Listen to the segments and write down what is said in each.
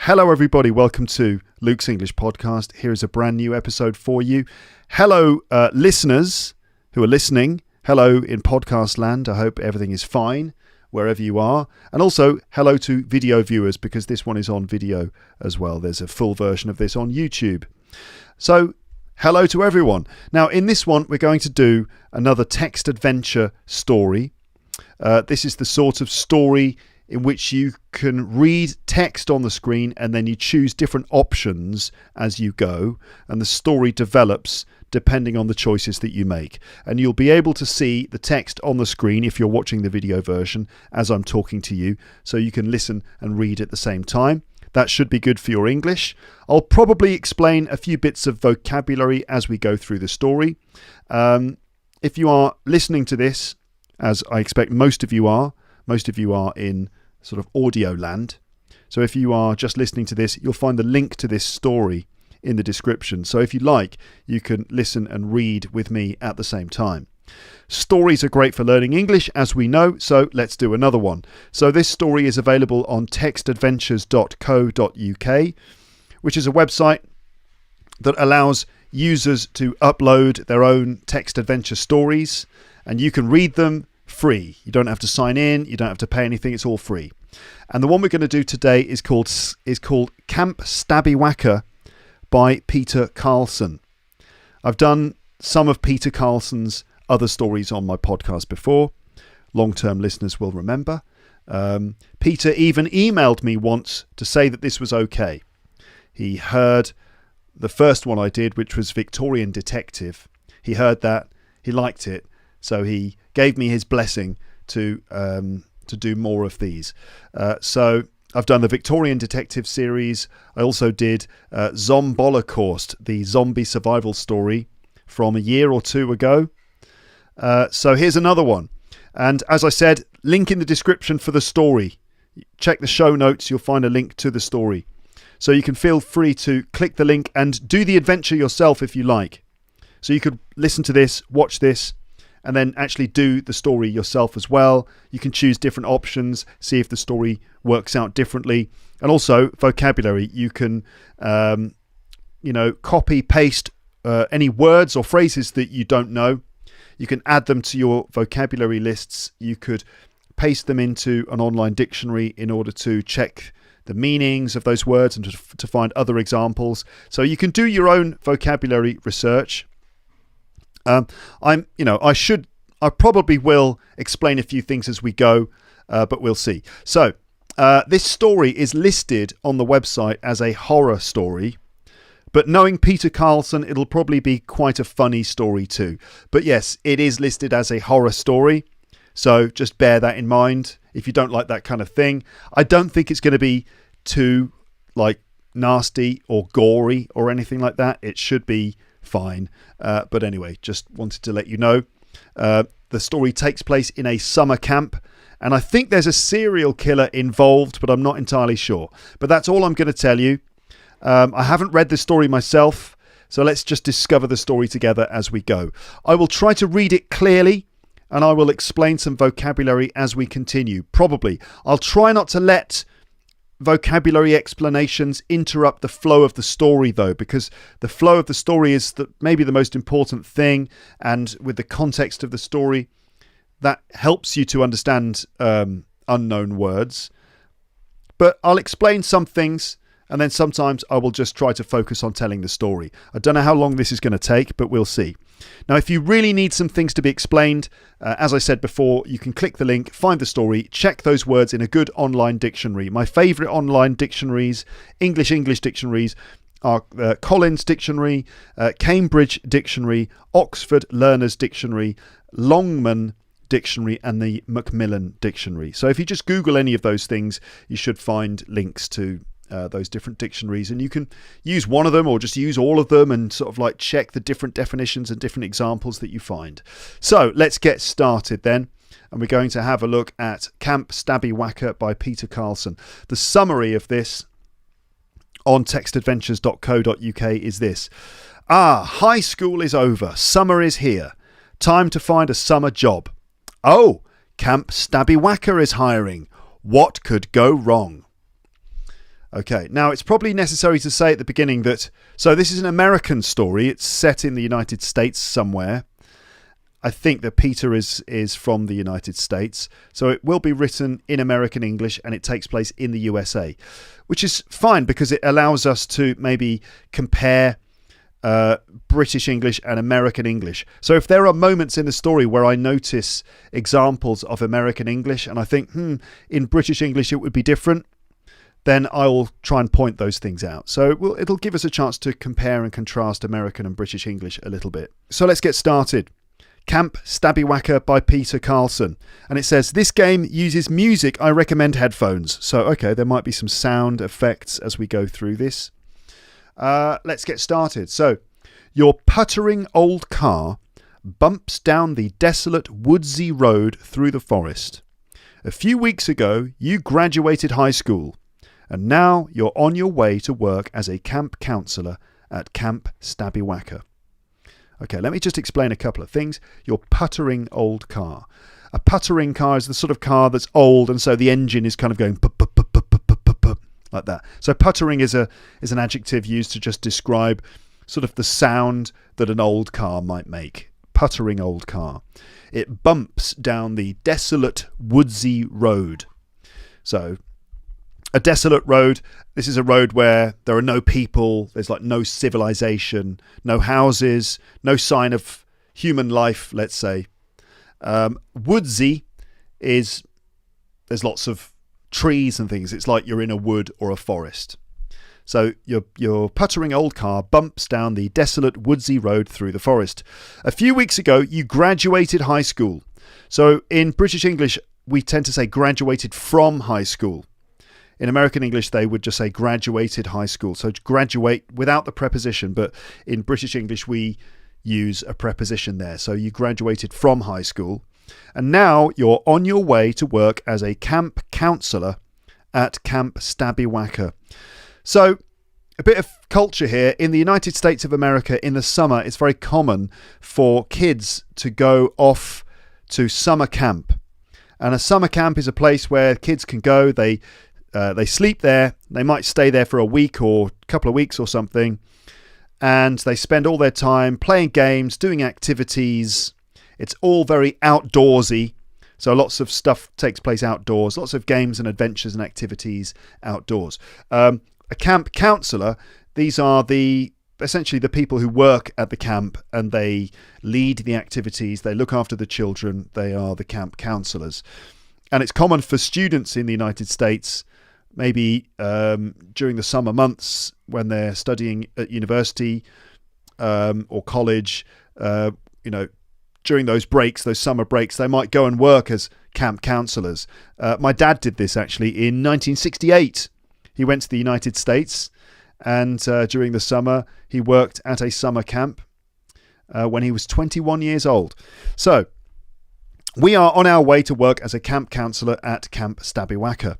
Hello everybody, welcome to Luke's English Podcast. Here is a brand new episode for you. Hello listeners who are listening. Hello in podcast land. I hope everything is fine wherever you are. And also hello to video viewers, because this one is on video as well. There's a full version of this on YouTube. So hello to everyone. Now in this one we're going to do another text adventure story. This is the sort of story in which you can read text on the screen and then you choose different options as you go, and the story develops depending on the choices that you make. And you'll be able to see the text on the screen if you're watching the video version as I'm talking to you, so you can listen and read at the same time. That should be good for your English. I'll probably explain a few bits of vocabulary as we go through the story. If you are listening to this, as I expect most of you are in sort of audio land. So if you are just listening to this, you'll find the link to this story in the description. So if you like, you can listen and read with me at the same time. Stories are great for learning English, as we know, so let's do another one. So this story is available on textadventures.co.uk, which is a website that allows users to upload their own text adventure stories, and you can read them free. You don't have to sign in, you don't have to pay anything, it's all free. And the one we're going to do today is called Camp Stabby Whacker by Peter Carlson. I've done some of Peter Carlson's other stories on my podcast before. Long-term listeners will remember. Peter even emailed me once to say that this was okay. He heard the first one I did, which was Victorian Detective. He heard that, he liked it, so he gave me his blessing to do more of these. So I've done the Victorian Detective series. I also did Zombolocaust, the zombie survival story from a year or two ago. So here's another one. And as I said, link in the description for the story. Check the show notes, you'll find a link to the story. So you can feel free to click the link and do the adventure yourself if you like. So you could listen to this, watch this, and then actually do the story yourself as well. You can choose different options, see if the story works out differently. And also vocabulary. You can, copy, paste any words or phrases that you don't know. You can add them to your vocabulary lists. You could paste them into an online dictionary in order to check the meanings of those words and to find other examples. So you can do your own vocabulary research. I probably will explain a few things as we go, but we'll see. So this story is listed on the website as a horror story, but knowing Peter Carlson, it'll probably be quite a funny story too. But yes, it is listed as a horror story, so just bear that in mind if you don't like that kind of thing. I don't think it's going to be too nasty or gory or anything like that. It should be fine. But anyway, just wanted to let you know. The story takes place in a summer camp, and I think there's a serial killer involved, but I'm not entirely sure. But that's all I'm going to tell you. I haven't read the story myself, so let's just discover the story together as we go. I will try to read it clearly, and I will explain some vocabulary as we continue. Probably. I'll try not to let vocabulary explanations interrupt the flow of the story though, because the flow of the story is maybe the most important thing, and with the context of the story that helps you to understand unknown words. But I'll explain some things, and then sometimes I will just try to focus on telling the story. I don't know how long this is going to take, but we'll see. Now, if you really need some things to be explained, as I said before, you can click the link, find the story, check those words in a good online dictionary. My favourite online dictionaries, English dictionaries, are Collins Dictionary, Cambridge Dictionary, Oxford Learners Dictionary, Longman Dictionary, and the Macmillan Dictionary. So if you just Google any of those things, you should find links to those different dictionaries, and you can use one of them or just use all of them and sort of check the different definitions and different examples that you find. So let's get started then, and we're going to have a look at Camp Stabby Whacker by Peter Carlson. The summary of this on textadventures.co.uk is this. High school is over, summer is here, time to find a summer job. Oh, Camp Stabby Whacker is hiring, what could go wrong? Okay, now it's probably necessary to say at the beginning that, so this is an American story. It's set in the United States somewhere. I think that Peter is from the United States, so it will be written in American English and it takes place in the USA, which is fine because it allows us to maybe compare British English and American English. So if there are moments in the story where I notice examples of American English and I think, in British English it would be different, then I will try and point those things out. So it'll give us a chance to compare and contrast American and British English a little bit. So let's get started. Camp Stabbywacker by Peter Carlson. And it says, this game uses music. I recommend headphones. So, okay, there might be some sound effects as we go through this. Let's get started. So, your puttering old car bumps down the desolate woodsy road through the forest. A few weeks ago, you graduated high school. And now you're on your way to work as a camp counsellor at Camp Stabbywacker. Okay, let me just explain a couple of things. Your puttering old car. A puttering car is the sort of car that's old, and so the engine is kind of going like that. So puttering is an adjective used to just describe sort of the sound that an old car might make. Puttering old car. It bumps down the desolate woodsy road. So a desolate road, this is a road where there are no people, there's like no civilization, no houses, no sign of human life, let's say. Woodsy is, there's lots of trees and things. It's like you're in a wood or a forest. So your puttering old car bumps down the desolate woodsy road through the forest. A few weeks ago, you graduated high school. So in British English, we tend to say graduated from high school. In American English, they would just say graduated high school. So graduate without the preposition, but in British English, we use a preposition there. So you graduated from high school. And now you're on your way to work as a camp counsellor at Camp Stabbywacker. So a bit of culture here. In the United States of America, in the summer, it's very common for kids to go off to summer camp. And a summer camp is a place where kids can go. They sleep there. They might stay there for a week or a couple of weeks or something. And they spend all their time playing games, doing activities. It's all very outdoorsy. So lots of stuff takes place outdoors. Lots of games and adventures and activities outdoors. A camp counsellor, these are essentially the people who work at the camp and they lead the activities. They look after the children. They are the camp counsellors. And it's common for students in the United States, maybe during the summer months when they're studying at university or college, during those breaks, those summer breaks, they might go and work as camp counsellors. My dad did this actually in 1968. He went to the United States and during the summer he worked at a summer camp when he was 21 years old. So we are on our way to work as a camp counsellor at Camp Stabbywacker.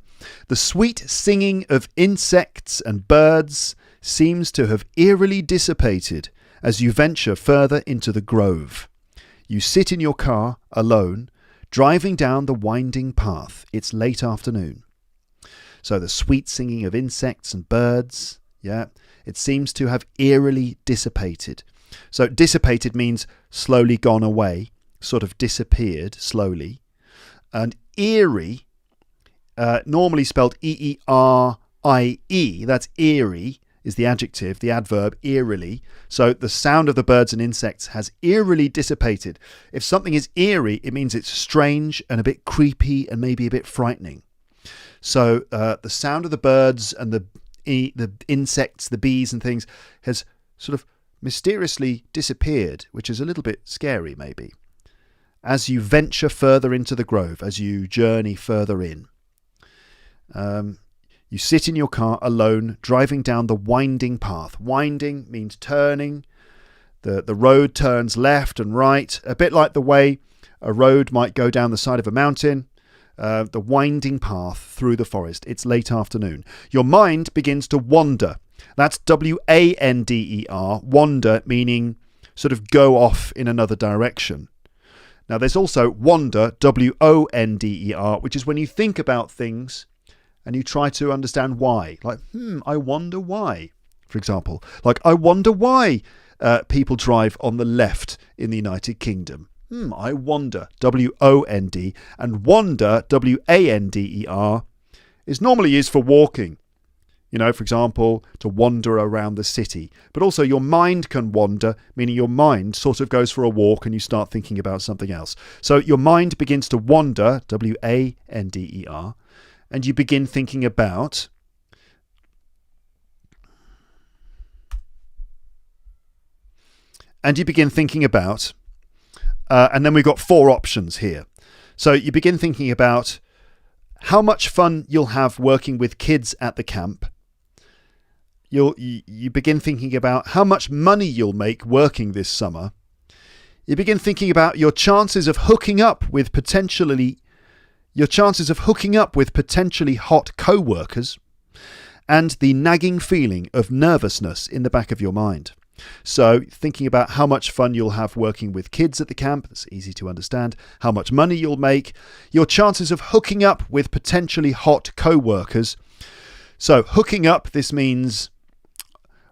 The sweet singing of insects and birds seems to have eerily dissipated as you venture further into the grove. You sit in your car, alone, driving down the winding path. It's late afternoon. So the sweet singing of insects and birds, it seems to have eerily dissipated. So dissipated means slowly gone away, sort of disappeared slowly. And eerie, normally spelled E-E-R-I-E, that's eerie, is the adjective, the adverb, eerily. So the sound of the birds and insects has eerily dissipated. If something is eerie, it means it's strange and a bit creepy and maybe a bit frightening. So the sound of the birds and the insects, the bees and things, has sort of mysteriously disappeared, which is a little bit scary maybe. As you venture further into the grove, as you journey further in. You sit in your car alone, driving down the winding path. Winding means turning. The road turns left and right, a bit like the way a road might go down the side of a mountain. The winding path through the forest. It's late afternoon. Your mind begins to wander. That's W-A-N-D-E-R. Wander meaning sort of go off in another direction. Now there's also wonder, W-O-N-D-E-R, which is when you think about things and you try to understand why. Like, I wonder why, for example. Like, I wonder why people drive on the left in the United Kingdom. I wonder, W-O-N-D, and wander, W-A-N-D-E-R, is normally used for walking. You know, for example, to wander around the city. But also your mind can wander, meaning your mind sort of goes for a walk and you start thinking about something else. So your mind begins to wander, W-A-N-D-E-R, and you begin thinking about and then we've got 4 options here. So you begin thinking about how much fun you'll have working with kids at the camp. You begin thinking about how much money you'll make working this summer. You begin thinking about your chances of hooking up with potentially hot co-workers, and the nagging feeling of nervousness in the back of your mind. So thinking about how much fun you'll have working with kids at the camp, that's easy to understand, how much money you'll make, your chances of hooking up with potentially hot co-workers. So hooking up, this means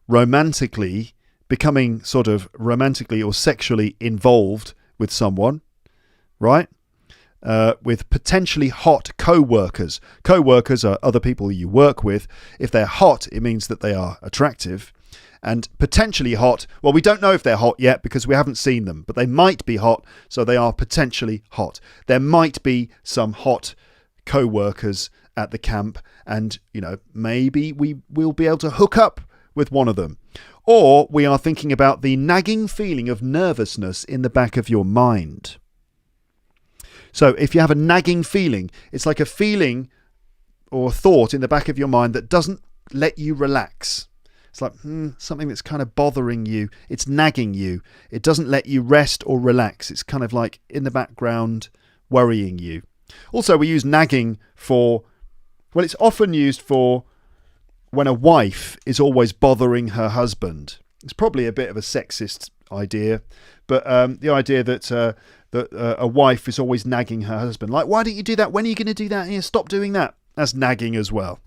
romantically, becoming sort of romantically or sexually involved with someone, right? With potentially hot co-workers. Co-workers are other people you work with. If they're hot, it means that they are attractive. And potentially hot, well, we don't know if they're hot yet because we haven't seen them, but they might be hot, so they are potentially hot. There might be some hot co-workers at the camp, and, you know, maybe we will be able to hook up with one of them. Or we are thinking about the nagging feeling of nervousness in the back of your mind. So if you have a nagging feeling, it's like a feeling or thought in the back of your mind that doesn't let you relax. It's like something that's kind of bothering you. It's nagging you. It doesn't let you rest or relax. It's kind of like in the background worrying you. Also, we use nagging for, well, it's often used for when a wife is always bothering her husband. It's probably a bit of a sexist idea, but the idea that a wife is always nagging her husband. Like, why don't you do that? When are you going to do that? Here, stop doing that. That's nagging as well.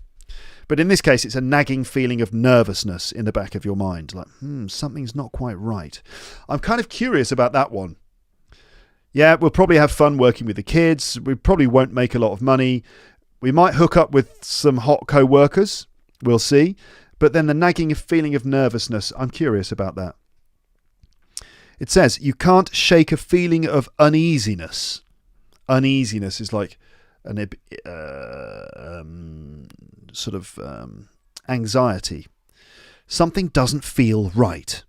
But in this case, it's a nagging feeling of nervousness in the back of your mind. Like, something's not quite right. I'm kind of curious about that one. Yeah, we'll probably have fun working with the kids. We probably won't make a lot of money. We might hook up with some hot co-workers. We'll see. But then the nagging feeling of nervousness, I'm curious about that. It says, you can't shake a feeling of uneasiness. Uneasiness is like an anxiety. Something doesn't feel right.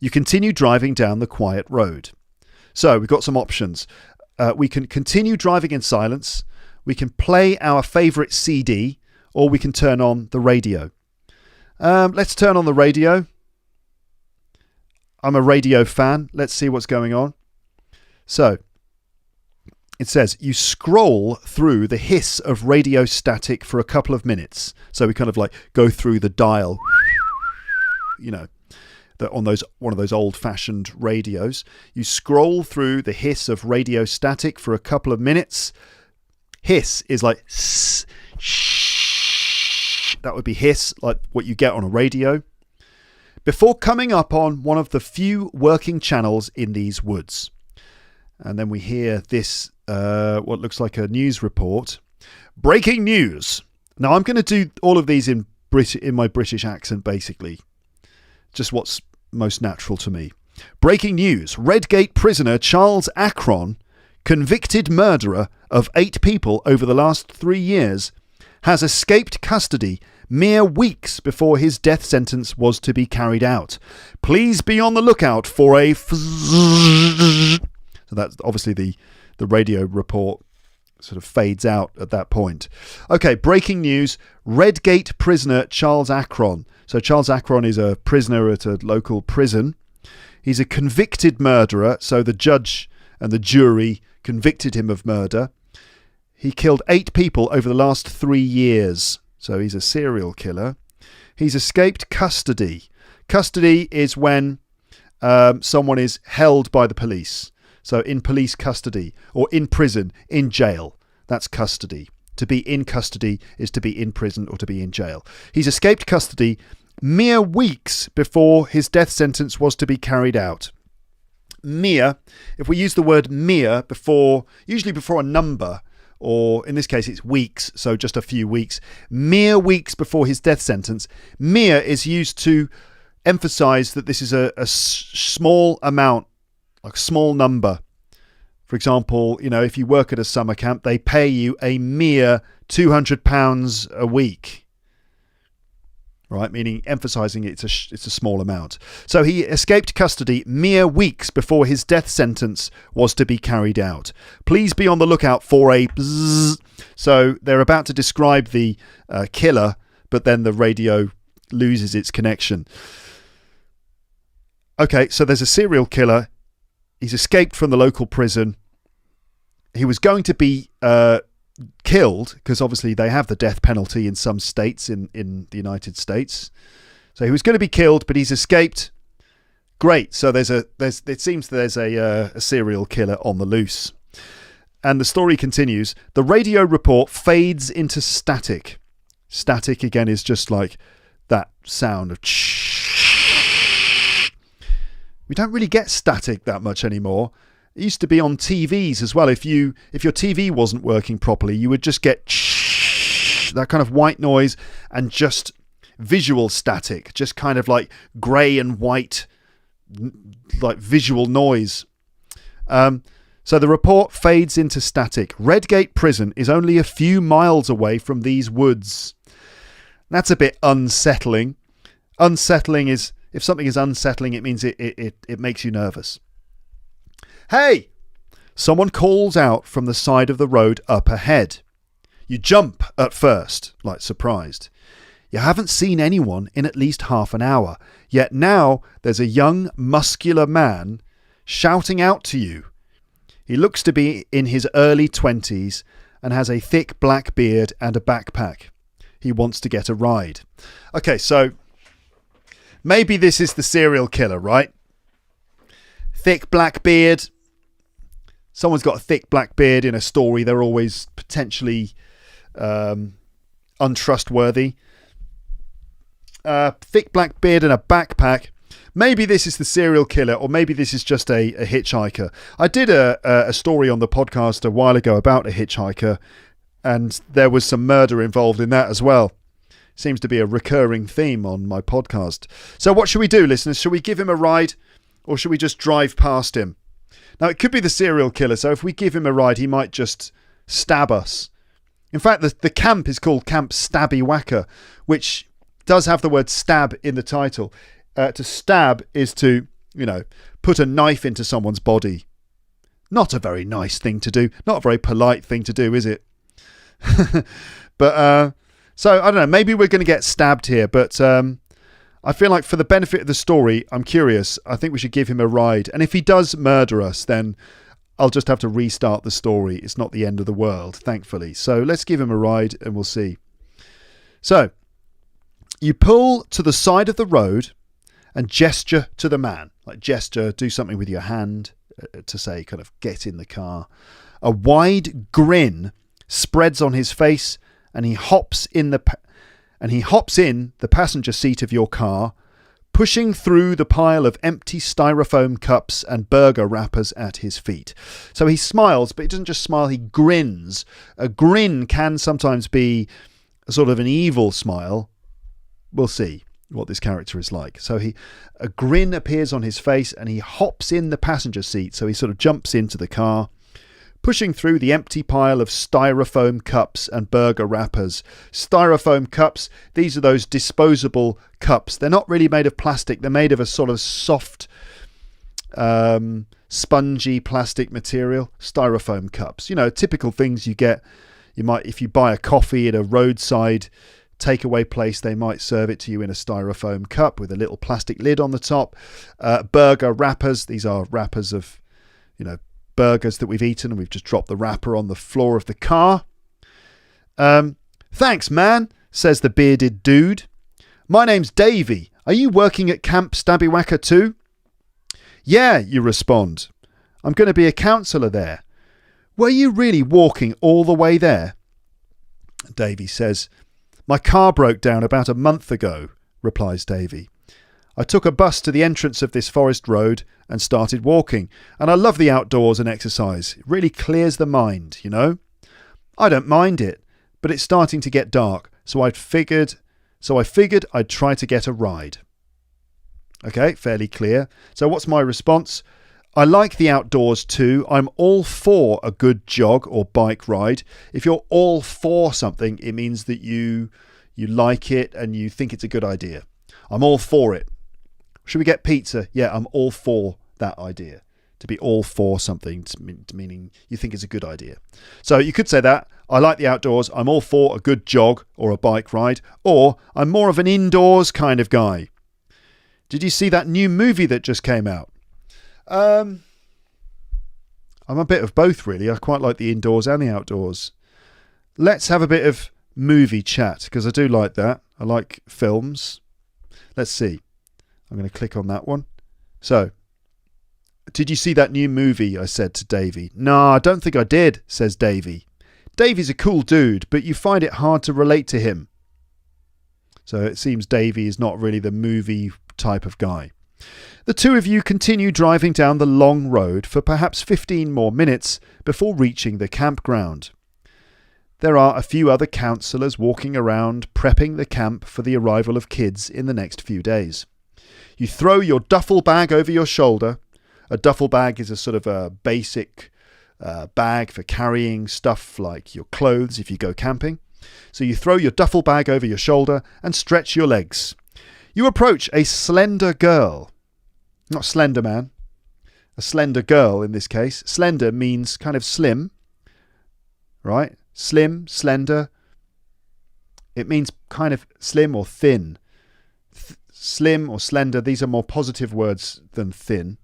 You continue driving down the quiet road. So we've got some options. We can continue driving in silence. We can play our favourite CD, or we can turn on the radio. Let's turn on the radio. I'm a radio fan. Let's see what's going on. So, it says, you scroll through the hiss of radio static for a couple of minutes. So we kind of like go through the dial, you know, on one of those old-fashioned radios. You scroll through the hiss of radio static for a couple of minutes. Hiss is like shh. That would be hiss, like what you get on a radio. Before coming up on one of the few working channels in these woods. And then we hear this, what looks like a news report. Breaking news. Now, I'm going to do all of these in my British accent, basically. Just what's most natural to me. Breaking news. Redgate prisoner Charles Akron, convicted murderer of 8 people over the last 3 years, has escaped custody mere weeks before his death sentence was to be carried out. Please be on the lookout for a... So that's obviously the radio report sort of fades out at that point. Okay, breaking news. Redgate prisoner Charles Akron. So Charles Akron is a prisoner at a local prison. He's a convicted murderer, so the judge and the jury convicted him of murder. He killed 8 people over the last 3 years. So he's a serial killer. He's escaped custody. Custody is when someone is held by the police. So in police custody or in prison, in jail. That's custody. To be in custody is to be in prison or to be in jail. He's escaped custody mere weeks before his death sentence was to be carried out. Mere, if we use the word mere before, usually before a number, or in this case it's weeks, so just a few weeks, mere weeks before his death sentence, mere is used to emphasize that this is a small amount, like a small number. For example, if you work at a summer camp, they pay you a mere £200 a week. Right, meaning emphasising it's a small amount. So he escaped custody mere weeks before his death sentence was to be carried out. Please be on the lookout for a bzzz. So they're about to describe the killer, but then the radio loses its connection. Okay, so there's a serial killer. He's escaped from the local prison. He was going to be killed, because obviously they have the death penalty in some states in the United States. So he was going to be killed, but he's escaped. Great. So it seems there's a serial killer on the loose. And the story continues. The radio report fades into static. Static, again, is just like that sound of we don't really get static that much anymore. It used to be on TVs as well. If your TV wasn't working properly, you would just get that kind of white noise and just visual static, just kind of like grey and white, like visual noise. So the report fades into static. Redgate Prison is only a few miles away from these woods. That's a bit unsettling. Unsettling is, if something is unsettling, it means it makes you nervous. Hey! Someone calls out from the side of the road up ahead. You jump at first, like surprised. You haven't seen anyone in at least half an hour, yet now there's a young, muscular man shouting out to you. He looks to be in his early 20s and has a thick black beard and a backpack. He wants to get a ride. Okay, so maybe this is the serial killer, right? Thick black beard. Someone's got a thick black beard in a story. They're always potentially untrustworthy. Thick black beard and a backpack. Maybe this is the serial killer, or maybe this is just a hitchhiker. I did a story on the podcast a while ago about a hitchhiker, and there was some murder involved in that as well. Seems to be a recurring theme on my podcast. So what should we do, listeners? Should we give him a ride, or should we just drive past him? Now, it could be the serial killer, so if we give him a ride, he might just stab us. In fact, the camp is called Camp Stabby-Wacker, which does have the word stab in the title. To stab is to, put a knife into someone's body. Not a very nice thing to do. Not a very polite thing to do, is it? But, so, I don't know, maybe we're going to get stabbed here, but I feel like for the benefit of the story, I'm curious. I think we should give him a ride. And if he does murder us, then I'll just have to restart the story. It's not the end of the world, thankfully. So let's give him a ride and we'll see. So you pull to the side of the road and gesture to the man. Like gesture, do something with your hand to say kind of get in the car. A wide grin spreads on his face and he hops in the passenger seat of your car, pushing through the pile of empty styrofoam cups and burger wrappers at his feet. So he smiles, but he doesn't just smile, he grins. A grin can sometimes be a sort of an evil smile. We'll see what this character is like. So a grin appears on his face and he hops in the passenger seat. So he sort of jumps into the car, pushing through the empty pile of styrofoam cups and burger wrappers. Styrofoam cups, these are those disposable cups. They're not really made of plastic. They're made of a sort of soft, spongy plastic material. Styrofoam cups. Typical things you get. You might, if you buy a coffee at a roadside takeaway place, they might serve it to you in a styrofoam cup with a little plastic lid on the top. Burger wrappers, these are wrappers of, burgers that we've eaten and we've just dropped the wrapper on the floor of the car. Thanks, man, says the bearded dude. My name's Davey. Are you working at Camp Stabby-Wacker too? Yeah, you respond. I'm going to be a counsellor there. Were you really walking all the way there? Davy says. My car broke down about a month ago, replies Davy. I took a bus to the entrance of this forest road and started walking, and I love the outdoors and exercise. It really clears the mind, you know. I don't mind it, but it's starting to get dark, so I figured I'd try to get a ride. Okay, fairly clear. So what's my response? I like the outdoors too. I'm all for a good jog or bike ride. If you're all for something, it means that you like it and you think it's a good idea. I'm all for it. Should we get pizza? Yeah, I'm all for that idea. To be all for something, meaning you think it's a good idea. So you could say that. I like the outdoors. I'm all for a good jog or a bike ride. Or I'm more of an indoors kind of guy. Did you see that new movie that just came out? I'm a bit of both, really. I quite like the indoors and the outdoors. Let's have a bit of movie chat, because I do like that. I like films. Let's see. I'm going to click on that one. So, did you see that new movie? I said to Davy. No, I don't think I did, says Davy. Davy's a cool dude, but you find it hard to relate to him. So it seems Davy is not really the movie type of guy. The two of you continue driving down the long road for perhaps 15 more minutes before reaching the campground. There are a few other counsellors walking around prepping the camp for the arrival of kids in the next few days. You throw your duffel bag over your shoulder. A duffel bag is a sort of a basic bag for carrying stuff like your clothes if you go camping. So you throw your duffel bag over your shoulder and stretch your legs. You approach a slender girl. Not slender man. A slender girl in this case. Slender means kind of slim. Right? Slim, slender. It means kind of slim or thin. Slim or slender, these are more positive words than thin.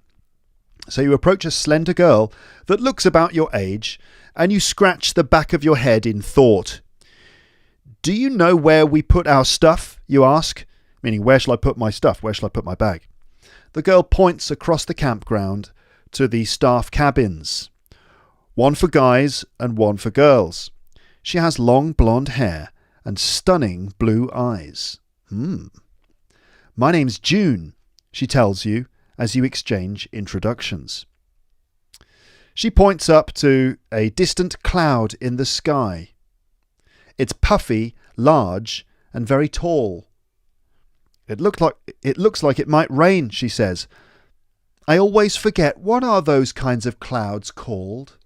So you approach a slender girl that looks about your age and you scratch the back of your head in thought. Do you know where we put our stuff? You ask. Meaning, where shall I put my stuff? Where shall I put my bag? The girl points across the campground to the staff cabins. One for guys and one for girls. She has long blonde hair and stunning blue eyes. My name's June, she tells you as you exchange introductions. She points up to a distant cloud in the sky. It's puffy, large, and very tall. It looks like it might rain, she says. I always forget, what are those kinds of clouds called?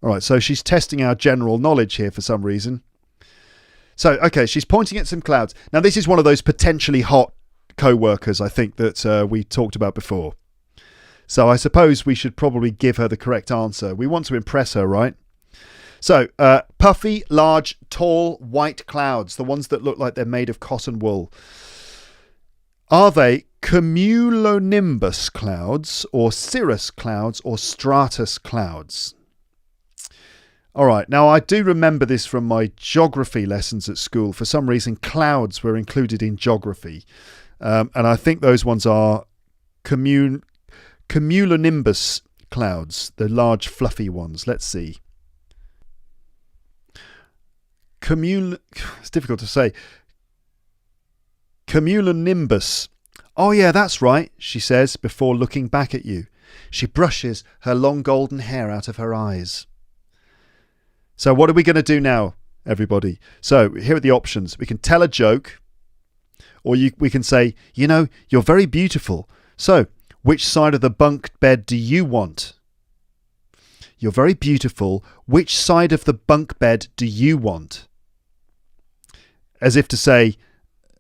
All right, so she's testing our general knowledge here for some reason. So, okay, she's pointing at some clouds. Now, this is one of those potentially hot co-workers, I think, that we talked about before. So I suppose we should probably give her the correct answer. We want to impress her, right? So, puffy, large, tall, white clouds, the ones that look like they're made of cotton wool. Are they cumulonimbus clouds or cirrus clouds or stratus clouds? All right, now I do remember this from my geography lessons at school. For some reason, clouds were included in geography. And I think those ones are cumulonimbus clouds, the large fluffy ones. Let's see. It's difficult to say. Cumulonimbus. Oh yeah, that's right, she says before looking back at you. She brushes her long golden hair out of her eyes. So what are we going to do now, everybody? So here are the options. We can tell a joke, or we can say, you know, you're very beautiful. So which side of the bunk bed do you want? You're very beautiful. Which side of the bunk bed do you want? As if to say,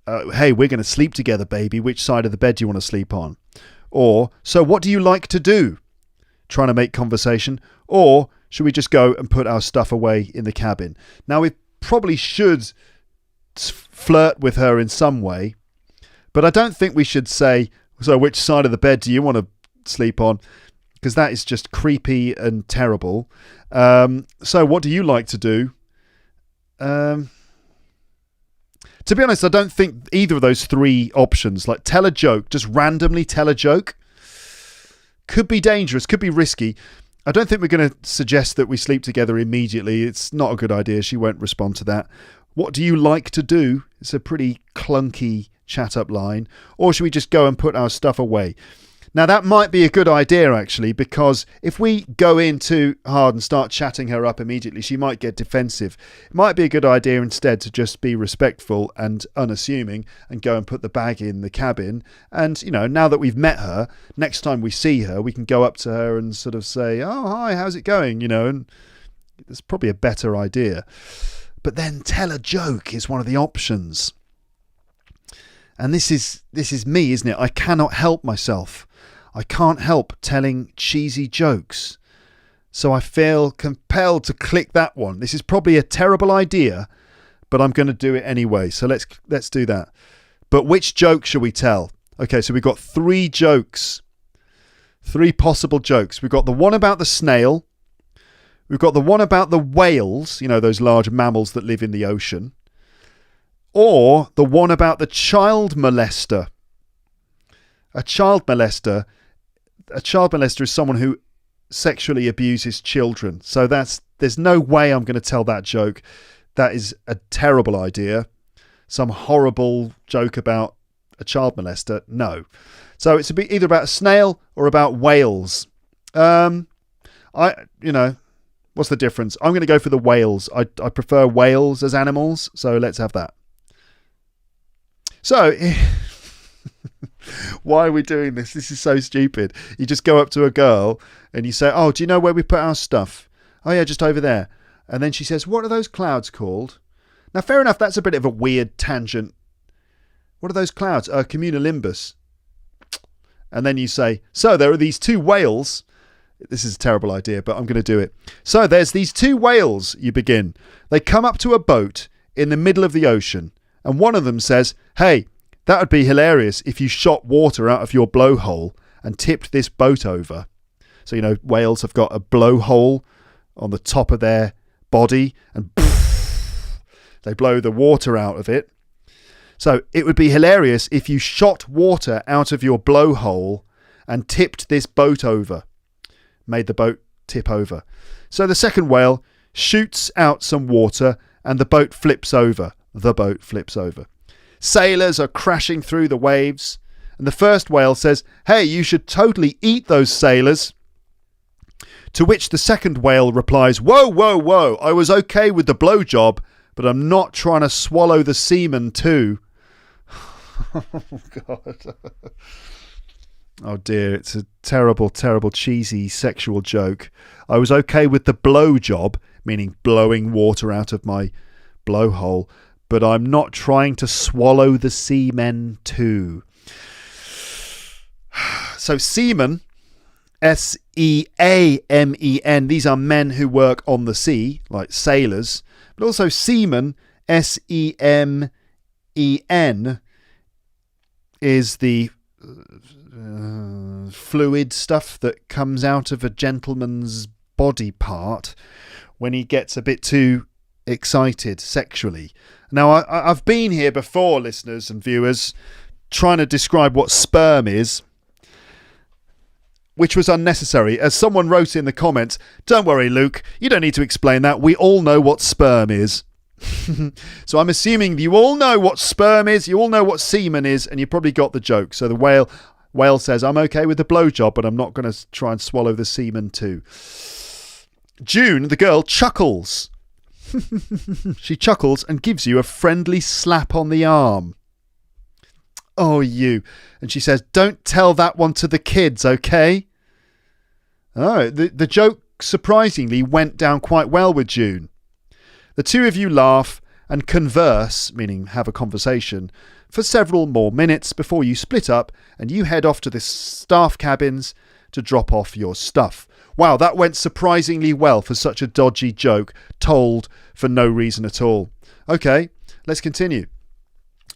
hey, we're going to sleep together, baby. Which side of the bed do you want to sleep on? Or, so what do you like to do? Trying to make conversation. Or, should we just go and put our stuff away in the cabin? Now, we probably should flirt with her in some way, but I don't think we should say, so which side of the bed do you want to sleep on? Because that is just creepy and terrible. So what do you like to do? To be honest, I don't think either of those three options, like tell a joke, just randomly tell a joke, could be dangerous, could be risky. I don't think we're going to suggest that we sleep together immediately. It's not a good idea. She won't respond to that. What do you like to do? It's a pretty clunky chat up line. Or should we just go and put our stuff away? Now, that might be a good idea, actually, because if we go in too hard and start chatting her up immediately, she might get defensive. It might be a good idea instead to just be respectful and unassuming and go and put the bag in the cabin. And, you know, now that we've met her, next time we see her, we can go up to her and sort of say, oh, hi, how's it going? You know, and it's probably a better idea. But then tell a joke is one of the options. And this is me, isn't it? I cannot help myself. I can't help telling cheesy jokes. So I feel compelled to click that one. This is probably a terrible idea, but I'm going to do it anyway. So let's do that. But which joke shall we tell? Okay, so we've got 3 jokes. 3 possible jokes. We've got the one about the snail. We've got the one about the whales, you know, those large mammals that live in the ocean. Or the one about the child molester. A child molester is someone who sexually abuses children. So there's no way I'm going to tell that joke. That is a terrible idea. Some horrible joke about a child molester. No. So it's either about a snail or about whales. What's the difference? I'm going to go for the whales. I prefer whales as animals. So let's have that. So why are we doing this? This is so stupid. You just go up to a girl and you say, oh, do you know where we put our stuff? Oh, yeah, just over there. And then she says, what are those clouds called? Now, fair enough, that's a bit of a weird tangent. What are those clouds? Cumulonimbus. And then you say, so there are these 2 whales. This is a terrible idea, but I'm going to do it. So there's these 2 whales, you begin. They come up to a boat in the middle of the ocean. And one of them says, hey, that would be hilarious if you shot water out of your blowhole and tipped this boat over. So, you know, whales have got a blowhole on the top of their body and they blow the water out of it. So it would be hilarious if you shot water out of your blowhole and tipped this boat over. Made the boat tip over. So the second whale shoots out some water and the boat flips over. The boat flips over. Sailors are crashing through the waves. And the first whale says, hey, you should totally eat those sailors. To which the second whale replies, whoa, whoa, whoa. I was okay with the blowjob, but I'm not trying to swallow the semen too. Oh, God. Oh, dear. It's a terrible, terrible, cheesy sexual joke. I was okay with the blowjob, meaning blowing water out of my blowhole, but I'm not trying to swallow the semen too. So seamen, S-E-A-M-E-N, these are men who work on the sea, like sailors, but also seamen, S-E-M-E-N, is the fluid stuff that comes out of a gentleman's body part when he gets a bit too excited sexually. Now, I've been here before, listeners and viewers, trying to describe what sperm is, which was unnecessary. As someone wrote in the comments, don't worry, Luke, you don't need to explain that. We all know what sperm is. So I'm assuming you all know what sperm is, you all know what semen is, and you probably got the joke. So the whale says, I'm okay with the blowjob, but I'm not going to try and swallow the semen too. June, the girl, chuckles. She chuckles and gives you a friendly slap on the arm. Oh, you. And she says, don't tell that one to the kids, okay? Oh, the joke surprisingly went down quite well with June. The two of you laugh and converse, meaning have a conversation, for several more minutes before you split up and you head off to the staff cabins to drop off your stuff. Wow, that went surprisingly well for such a dodgy joke told for no reason at all. Okay, let's continue.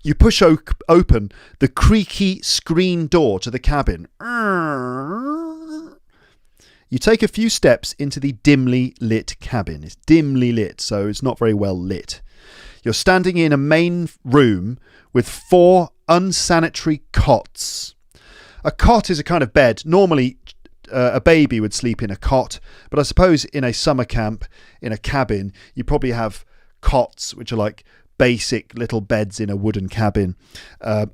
You push open the creaky screen door to the cabin. You take a few steps into the dimly lit cabin. It's dimly lit, so it's not very well lit. You're standing in a main room with 4 unsanitary cots. A cot is a kind of bed, normally a baby would sleep in a cot, but I suppose in a summer camp, in a cabin, you probably have cots, which are like basic little beds in a wooden cabin.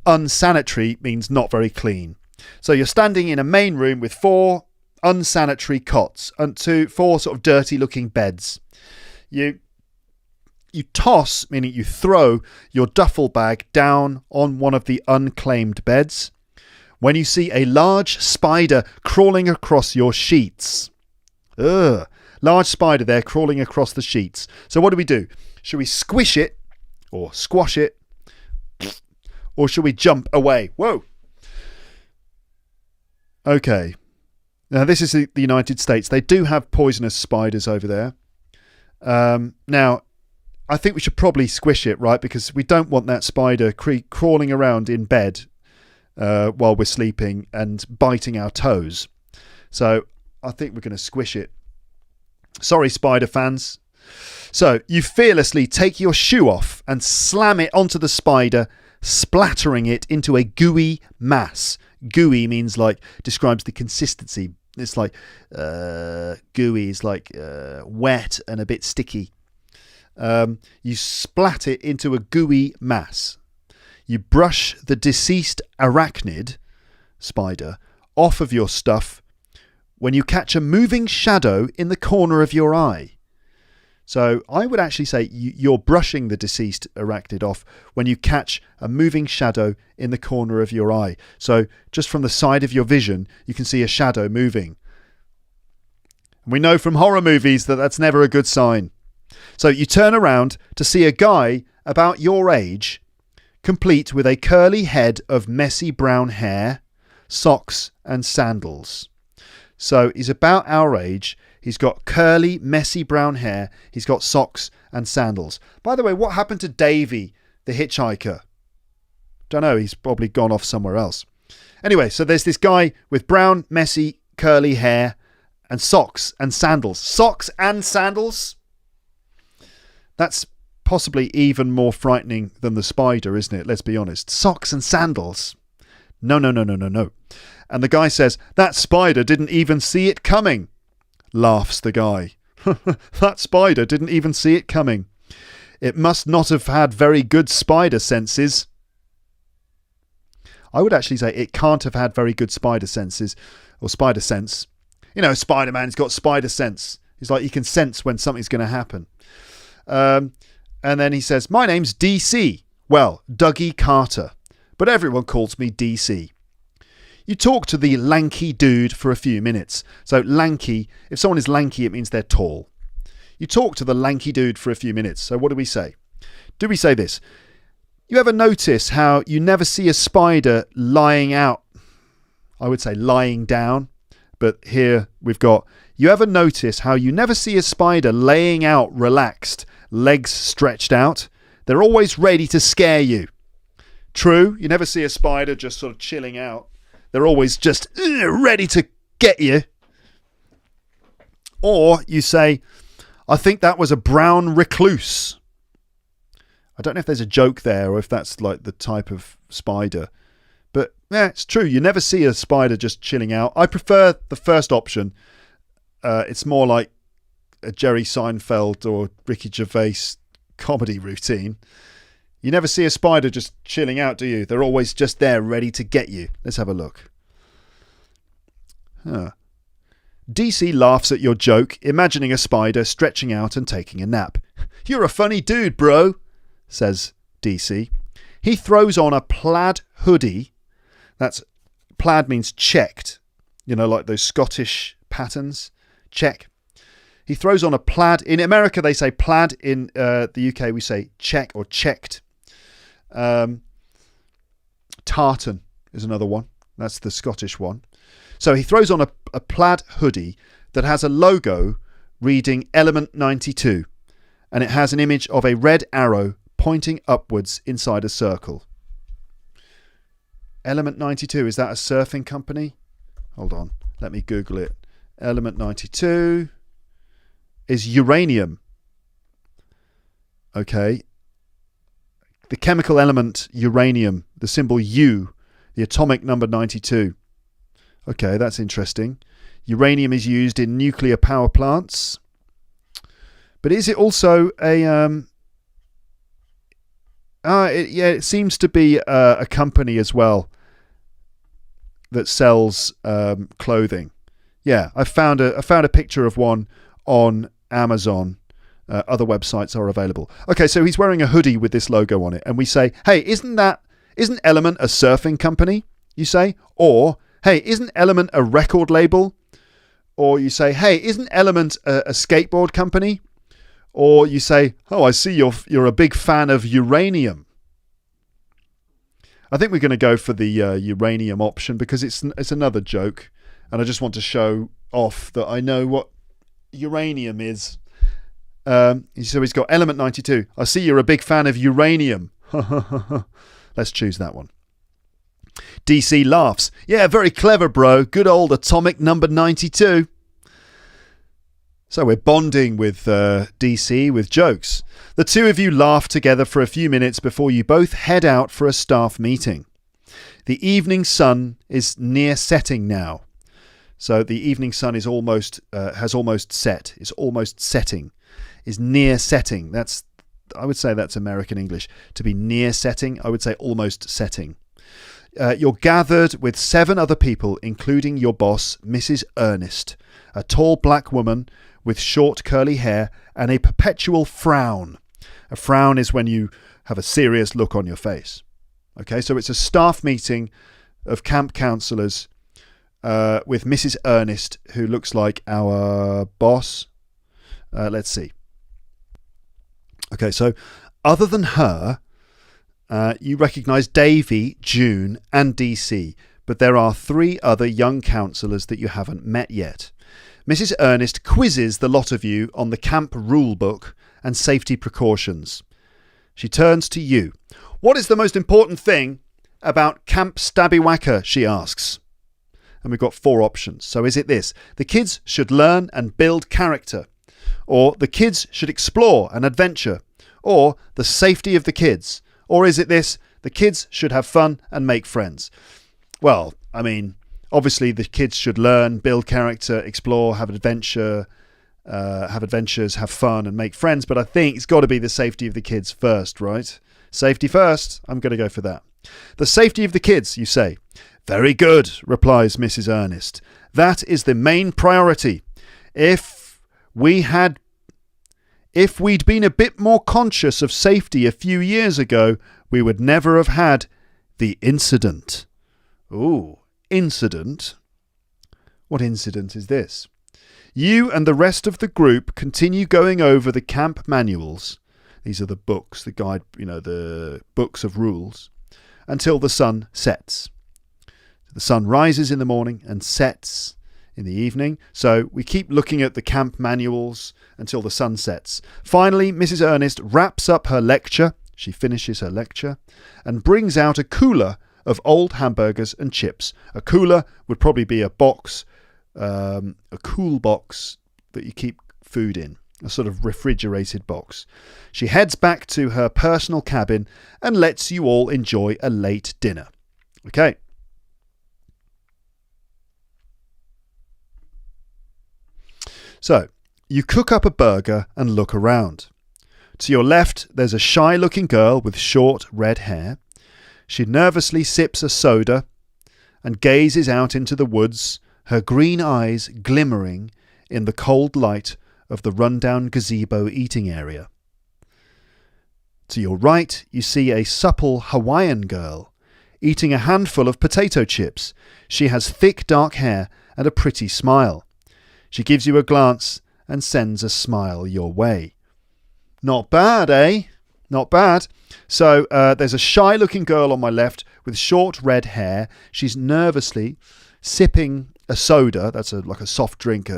Unsanitary means not very clean. So you're standing in a main room with 4 unsanitary cots and 4 sort of dirty looking beds. You toss, meaning you throw your duffel bag down on one of the unclaimed beds when you see a large spider crawling across your sheets. Ugh, large spider there crawling across the sheets. So what do? Should we squish it or squash it, or should we jump away? Whoa. Okay. Now this is the United States. They do have poisonous spiders over there. Now, I think we should probably squish it, right? Because we don't want that spider crawling around in bed while we're sleeping and biting our toes. So I think we're going to squish it. Sorry, spider fans. So you fearlessly take your shoe off and slam it onto the spider, splattering it into a gooey mass. Gooey means describes the consistency. It's like gooey is like wet and a bit sticky. You splat it into a gooey mass. You brush the deceased arachnid, spider, off of your stuff when you catch a moving shadow in the corner of your eye. So I would actually say you're brushing the deceased arachnid off when you catch a moving shadow in the corner of your eye. So just from the side of your vision, you can see a shadow moving. We know from horror movies that that's never a good sign. So you turn around to see a guy about your age, complete with a curly head of messy brown hair, socks and sandals. So he's about our age. He's got curly, messy brown hair. He's got socks and sandals. By the way, what happened to Davy, the hitchhiker? Don't know. He's probably gone off somewhere else. Anyway, so there's this guy with brown, messy, curly hair and socks and sandals. Socks and sandals? That's possibly even more frightening than the spider, isn't it? Let's be honest. Socks and sandals. No. And the guy says, that spider didn't even see it coming. Laughs the guy. That spider didn't even see it coming. It must not have had very good spider senses. I would actually say it can't have had very good spider senses or spider sense. You know, Spider-Man's got spider sense. He's like, he can sense when something's going to happen. And then he says, my name's DC. Well, Dougie Carter. But everyone calls me DC. You talk to the lanky dude for a few minutes. So lanky, if someone is lanky, it means they're tall. You talk to the lanky dude for a few minutes. So what do we say? Do we say this? You ever notice how you never see a spider lying out? I would say lying down. But here we've got, you ever notice how you never see a spider laying out relaxed, legs stretched out? They're always ready to scare you. True, you never see a spider just sort of chilling out. They're always just ready to get you. Or you say, I think that was a brown recluse. I don't know if there's a joke there or if that's like the type of spider. But yeah, it's true. You never see a spider just chilling out. I prefer the first option. It's more like a Jerry Seinfeld or Ricky Gervais comedy routine. You never see a spider just chilling out, do you? They're always just there ready to get you. Let's have a look. DC laughs at your joke, imagining a spider stretching out and taking a nap. You're a funny dude, bro, says DC. He throws on a plaid hoodie. That's plaid means checked. You know, like those Scottish patterns. Check. He throws on a plaid. In America, they say plaid. In the UK, we say check or checked. Tartan is another one. That's the Scottish one. So he throws on a plaid hoodie that has a logo reading Element 92. And it has an image of a red arrow pointing upwards inside a circle. Element 92, is that a surfing company? Hold on, let me Google it. Element 92 is uranium. Okay. The chemical element uranium, the symbol U, the atomic number 92. Okay, that's interesting. Uranium is used in nuclear power plants. But is it also a... it seems to be a company as well that sells clothing. Yeah, I found a picture of one on Amazon. Other websites are available. Okay, so he's wearing a hoodie with this logo on it, and we say, hey, isn't Element a surfing company? You say, or hey, isn't Element a record label? Or you say, hey, isn't Element a skateboard company? Or you say, oh, I see you're a big fan of uranium. I think we're going to go for the uranium option because it's another joke, and I just want to show off that I know what uranium is. So he's got Element 92. I see you're a big fan of uranium. Let's choose that one. DC laughs. Yeah, very clever, bro. Good old atomic number 92. So we're bonding with DC with jokes. The two of you laugh together for a few minutes before you both head out for a staff meeting. The evening sun is near setting now. So the evening sun is has almost set. It's almost setting. Is near setting. I would say that's American English. To be near setting, I would say almost setting. You're gathered with 7 other people, including your boss, Mrs. Ernest, a tall black woman with short curly hair and a perpetual frown. A frown is when you have a serious look on your face. Okay, so it's a staff meeting of camp counsellors with Mrs. Ernest, who looks like our boss. Let's see. Okay, so other than her, you recognise Davy, June and DC, but there are 3 other young counsellors that you haven't met yet. Mrs. Ernest quizzes the lot of you on the camp rule book and safety precautions. She turns to you. What is the most important thing about Camp Stabbywacker, she asks. And we've got 4 options. So is it this? The kids should learn and build character. Or the kids should explore and adventure. Or the safety of the kids. Or is it this? The kids should have fun and make friends. Well, I mean, obviously the kids should learn, build character, explore, have adventures, have fun and make friends. But I think it's got to be the safety of the kids first, right? Safety first. I'm going to go for that. The safety of the kids, you say. Very good, replies Mrs. Ernest. That is the main priority. If we'd been a bit more conscious of safety a few years ago, we would never have had the incident. Ooh, incident? What incident is this? You and the rest of the group continue going over the camp manuals. These are the books, the guide, the books of rules, until the sun sets. The sun rises in the morning and sets in the evening. So we keep looking at the camp manuals until the sun sets. Finally, Mrs. Ernest wraps up her lecture. She finishes her lecture and brings out a cooler of old hamburgers and chips. A cooler would probably be a box, a cool box that you keep food in, a sort of refrigerated box. She heads back to her personal cabin and lets you all enjoy a late dinner. Okay. So, you cook up a burger and look around. To your left, there's a shy-looking girl with short red hair. She nervously sips a soda and gazes out into the woods, her green eyes glimmering in the cold light of the rundown gazebo eating area. To your right, you see a supple Hawaiian girl eating a handful of potato chips. She has thick dark hair and a pretty smile. She gives you a glance and sends a smile your way. Not bad, eh? Not bad. So there's a shy-looking girl on my left with short red hair. She's nervously sipping a soda. That's like a soft drink,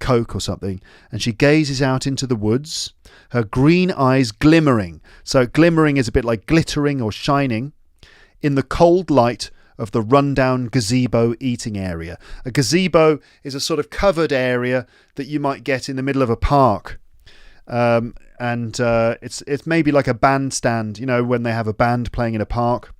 Coke or something. And she gazes out into the woods, her green eyes glimmering. So glimmering is a bit like glittering or shining in the cold light of the rundown gazebo eating area. A gazebo is a sort of covered area that you might get in the middle of a park. It's maybe like a bandstand, when they have a band playing in a park,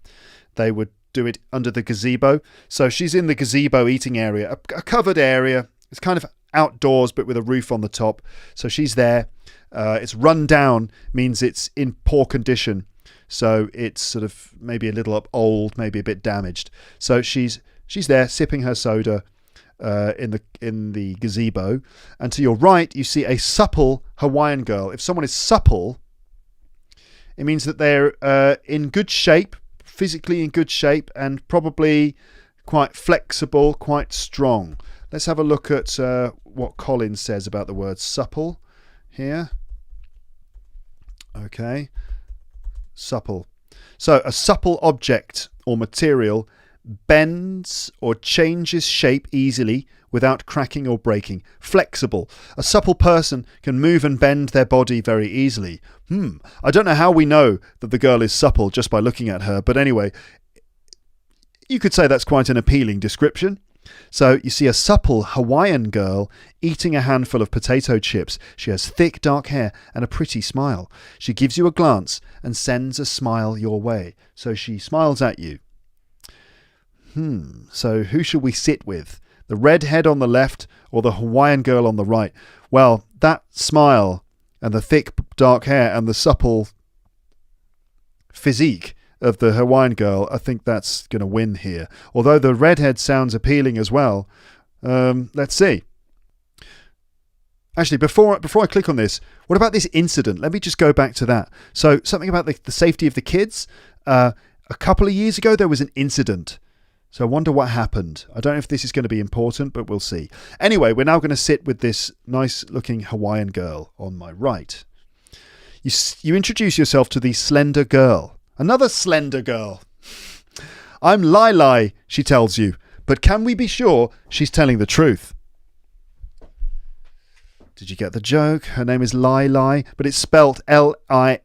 they would do it under the gazebo. So she's in the gazebo eating area, a covered area. It's kind of outdoors, but with a roof on the top. So she's there. It's run down, means it's in poor condition. So it's sort of maybe a little old, maybe a bit damaged. So she's there sipping her soda in the gazebo. And to your right, you see a supple Hawaiian girl. If someone is supple, it means that they're in good shape, physically in good shape, and probably quite flexible, quite strong. Let's have a look at what Colin says about the word supple here. Okay, supple. So a supple object or material bends or changes shape easily without cracking or breaking. Flexible. A supple person can move and bend their body very easily. I don't know how we know that the girl is supple just by looking at her, but anyway, you could say that's quite an appealing description. So you see a supple Hawaiian girl eating a handful of potato chips. She has thick dark hair and a pretty smile. She gives you a glance and sends a smile your way. So she smiles at you. So who should we sit with? The redhead on the left or the Hawaiian girl on the right? Well, that smile and the thick dark hair and the supple physique of the Hawaiian girl, I think that's going to win here. Although the redhead sounds appealing as well. Let's see. Actually, before I click on this, what about this incident? Let me just go back to that. So something about the safety of the kids. A couple of years ago, there was an incident. So I wonder what happened. I don't know if this is going to be important, but we'll see. Anyway, we're now going to sit with this nice-looking Hawaiian girl on my right. You introduce yourself to the slender girl. Another slender girl. I'm Lai, she tells you, but can we be sure she's telling the truth? Did you get the joke? Her name is Lai, but it's spelt Lilailai.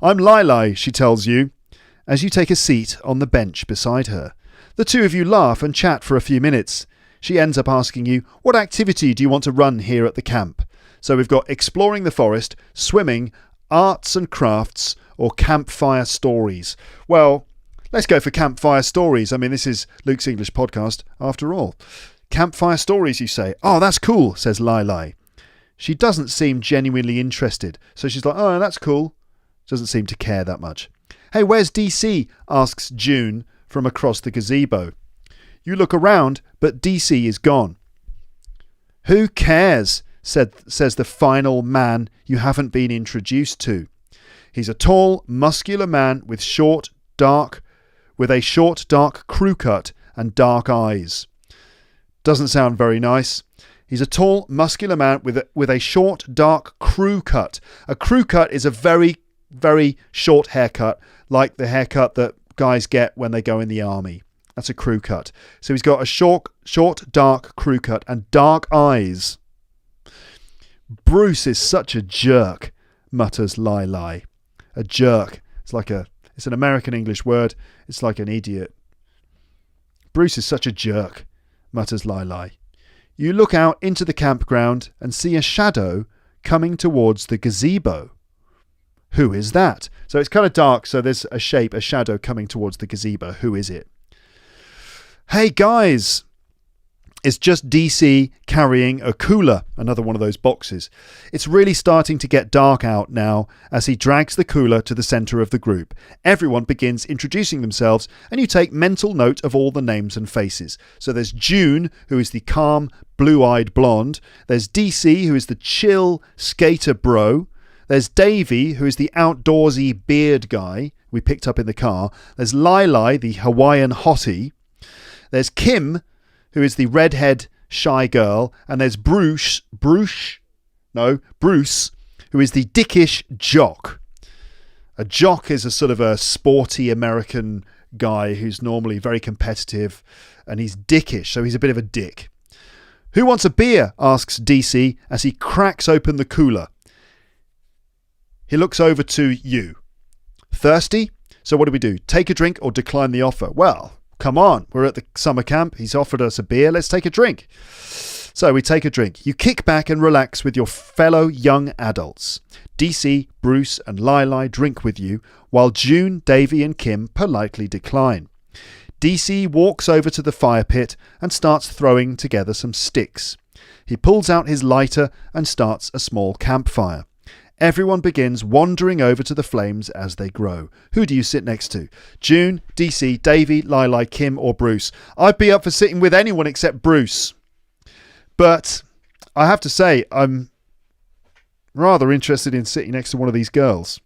I'm Lai, she tells you, as you take a seat on the bench beside her. The two of you laugh and chat for a few minutes. She ends up asking you, what activity do you want to run here at the camp? So we've got exploring the forest, swimming, arts and crafts, or campfire stories. Well, let's go for campfire stories. I mean, this is Luke's English podcast after all. Campfire stories, you say? Oh, that's cool, says Lai. She doesn't seem genuinely interested. So she's like, oh, that's cool. Doesn't seem to care that much. Hey, where's DC? Asks June from across the gazebo. You look around, but DC is gone. Who cares? Says the final man you haven't been introduced to. He's a tall, muscular man with a short, dark crew cut and dark eyes. Doesn't sound very nice. He's a tall, muscular man with a short, dark crew cut. A crew cut is a very, very short haircut, like the haircut that guys get when they go in the army. That's a crew cut. So he's got a short, dark crew cut and dark eyes. Bruce is such a jerk, mutters Lai. A jerk. It's an American English word. It's like an idiot. Bruce is such a jerk, mutters Lai. You look out into the campground and see a shadow coming towards the gazebo. Who is that? So it's kind of dark, so there's a shadow coming towards the gazebo. Who is it? Hey guys! It's just DC carrying a cooler, another one of those boxes. It's really starting to get dark out now as he drags the cooler to the centre of the group. Everyone begins introducing themselves and you take mental note of all the names and faces. So there's June, who is the calm, blue-eyed blonde. There's DC, who is the chill skater bro. There's Davey, who is the outdoorsy beard guy we picked up in the car. There's Lai, the Hawaiian hottie. There's Kim, who is the redhead shy girl, and there's Bruce, who is the dickish jock. A jock is a sort of a sporty American guy who's normally very competitive, and he's dickish, so he's a bit of a dick. Who wants a beer? Asks DC as he cracks open the cooler. He looks over to you. Thirsty? So what do? Take a drink or decline the offer? Well, come on, we're at the summer camp. He's offered us a beer. Let's take a drink. So we take a drink. You kick back and relax with your fellow young adults. DC, Bruce and Lili drink with you, while June, Davy and Kim politely decline. DC walks over to the fire pit and starts throwing together some sticks. He pulls out his lighter and starts a small campfire. Everyone begins wandering over to the flames as they grow. Who do you sit next to? June, DC, Davy, Lili, Kim or Bruce? I'd be up for sitting with anyone except Bruce. But I have to say, I'm rather interested in sitting next to one of these girls.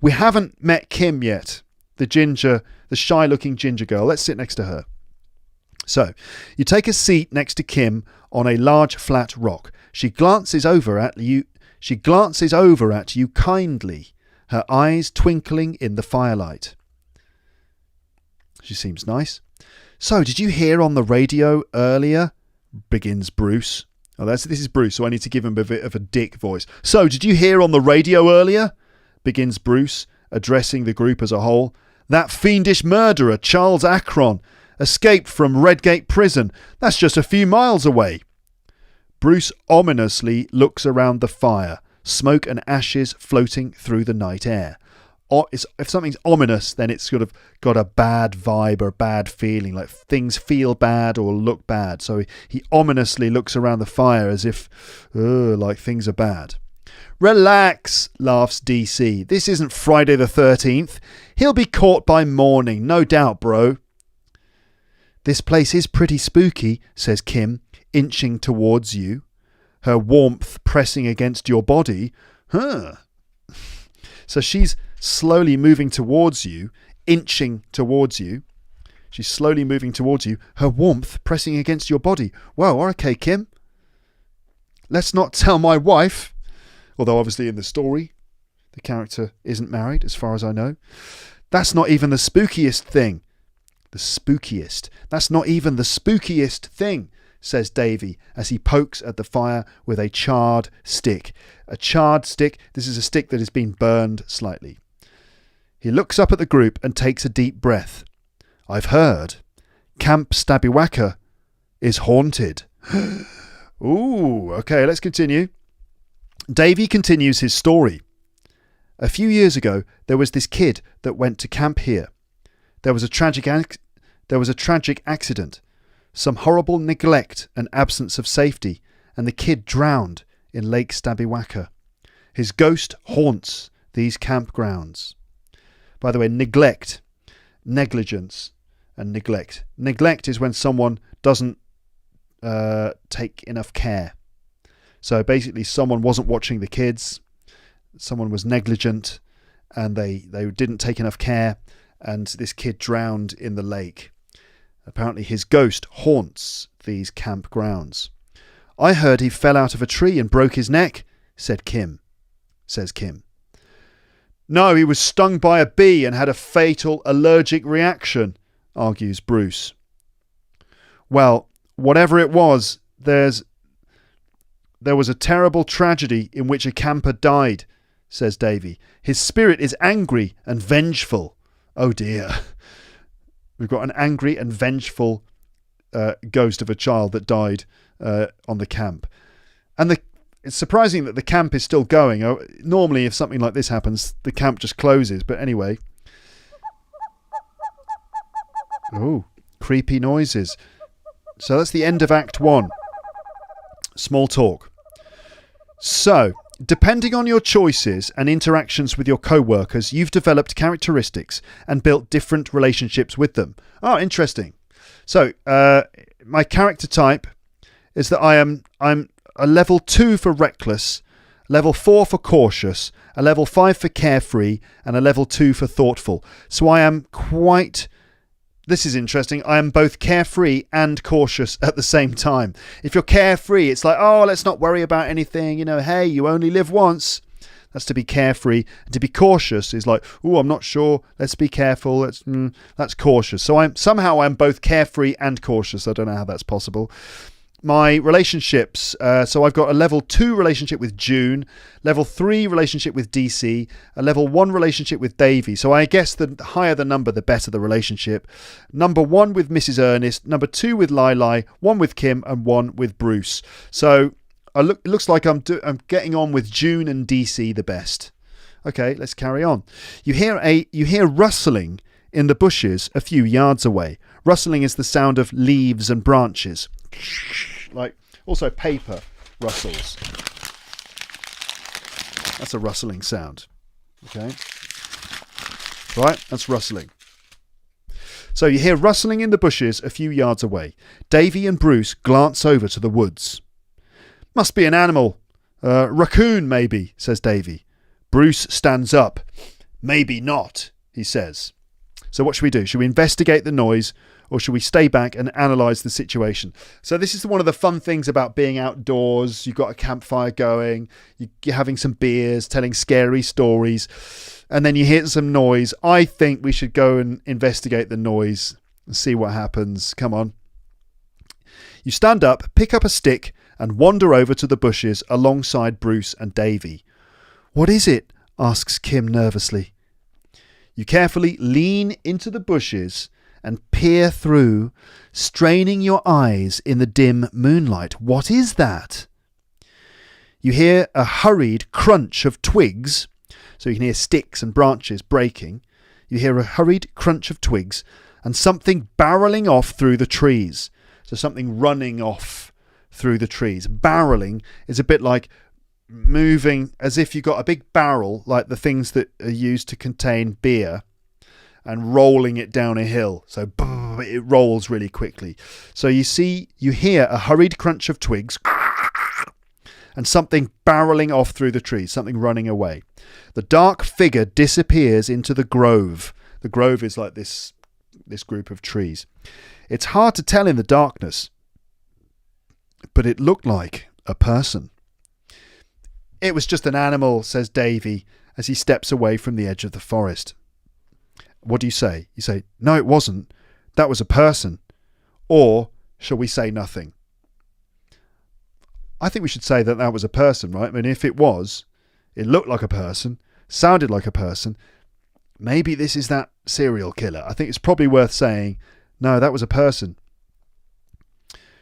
We haven't met Kim yet. The shy-looking ginger girl. Let's sit next to her. So, you take a seat next to Kim on a large flat rock. She glances over at you kindly, her eyes twinkling in the firelight. She seems nice. So, did you hear on the radio earlier? Begins Bruce. Oh, this is Bruce, so I need to give him a bit of a dick voice. So, did you hear on the radio earlier? Begins Bruce, addressing the group as a whole. That fiendish murderer, Charles Akron, escaped from Redgate Prison. That's just a few miles away. Bruce ominously looks around the fire, smoke and ashes floating through the night air. If something's ominous, then it's sort of got a bad vibe or bad feeling, like things feel bad or look bad. So he ominously looks around the fire as if, like things are bad. Relax, laughs DC. This isn't Friday the 13th. He'll be caught by morning, no doubt, bro. This place is pretty spooky, says Kim, inching towards you, her warmth pressing against your body. Huh. So she's slowly moving towards you, inching towards you. She's slowly moving towards you, her warmth pressing against your body. Whoa, okay, Kim. Let's not tell my wife. Although obviously in the story, the character isn't married, as far as I know. That's not even the spookiest thing. The spookiest. That's not even the spookiest thing, says Davy as he pokes at the fire with a charred stick. A charred stick. This is a stick that has been burned slightly. He looks up at the group and takes a deep breath. I've heard Camp Stabiwaka is haunted. Ooh, okay, let's continue. Davy continues his story. A few years ago, there was this kid that went to camp here. There was a tragic accident, some horrible neglect and absence of safety, and the kid drowned in Lake Stabiwaka. His ghost haunts these campgrounds. By the way, negligence and neglect. Neglect is when someone doesn't take enough care. So basically someone wasn't watching the kids, someone was negligent, and they didn't take enough care, and this kid drowned in the lake. Apparently his ghost haunts these campgrounds. I heard he fell out of a tree and broke his neck, says Kim. No, he was stung by a bee and had a fatal allergic reaction, argues Bruce. Well, whatever it was, there was a terrible tragedy in which a camper died, says Davy. His spirit is angry and vengeful. Oh dear. We've got an angry and vengeful ghost of a child that died on the camp. And it's surprising that the camp is still going. Normally, if something like this happens, the camp just closes. But anyway. Oh, creepy noises. So that's the end of Act 1. Small talk. So, depending on your choices and interactions with your co-workers, you've developed characteristics and built different relationships with them. Oh, interesting. So, my character type is that I'm a level 2 for reckless, level 4 for cautious, a level 5 for carefree, and a level 2 for thoughtful. So I am quite... This is interesting. I am both carefree and cautious at the same time. If you're carefree, it's like, oh, let's not worry about anything. You know, hey, you only live once. That's to be carefree. And to be cautious is like, oh, I'm not sure. Let's be careful. That's cautious. So I'm both carefree and cautious. I don't know how that's possible. my relationships. So I've got a level 2 relationship with June, level 3 relationship with DC, a level 1 relationship with Davy. So I guess the higher the number, the better the relationship. Number 1 with Mrs. Ernest, number 2 with Lili, 1 with Kim, and 1 with Bruce. So it looks like I'm getting on with June and DC the best. Okay, let's carry on. You hear rustling in the bushes a few yards away. Rustling is the sound of leaves and branches. Like also paper rustles. That's a rustling sound. Okay. Right, that's rustling. So you hear rustling in the bushes a few yards away. Davy and Bruce glance over to the woods. Must be an animal. Raccoon, maybe, says Davy. Bruce stands up. Maybe not, he says. So what should we do? Should we investigate the noise, or should we stay back and analyse the situation? So this is one of the fun things about being outdoors. You've got a campfire going, you're having some beers, telling scary stories, and then you hear some noise. I think we should go and investigate the noise and see what happens. Come on. You stand up, pick up a stick, and wander over to the bushes alongside Bruce and Davy. What is it? Asks Kim nervously. You carefully lean into the bushes and peer through, straining your eyes in the dim moonlight. What is that? You hear a hurried crunch of twigs, so you can hear sticks and branches breaking. You hear a hurried crunch of twigs and something barreling off through the trees. So something running off through the trees. Barreling is a bit like moving as if you've got a big barrel, like the things that are used to contain beer, and rolling it down a hill. So it rolls really quickly. So you hear a hurried crunch of twigs and something barreling off through the trees, something running away. The dark figure disappears into the grove. The grove is like this group of trees. It's hard to tell in the darkness, but it looked like a person. It was just an animal, says Davy, as he steps away from the edge of the forest. What do you say? You say, no, it wasn't. That was a person. Or shall we say nothing? I think we should say that was a person, right? I mean, if it was, it looked like a person, sounded like a person, maybe this is that serial killer. I think it's probably worth saying, no, that was a person.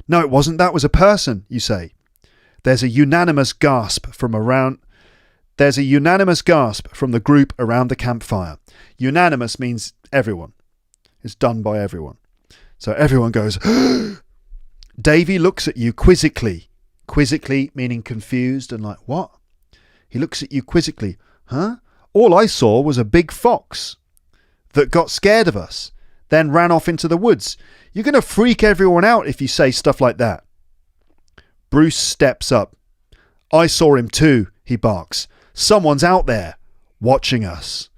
No, it wasn't. That was a person, you say. There's a unanimous gasp from the group around the campfire. Unanimous means everyone. It's done by everyone. So everyone goes, Davy looks at you quizzically. Quizzically meaning confused and like, what? He looks at you quizzically. Huh? All I saw was a big fox that got scared of us, then ran off into the woods. You're going to freak everyone out if you say stuff like that. Bruce steps up. I saw him too, he barks. Someone's out there, watching us.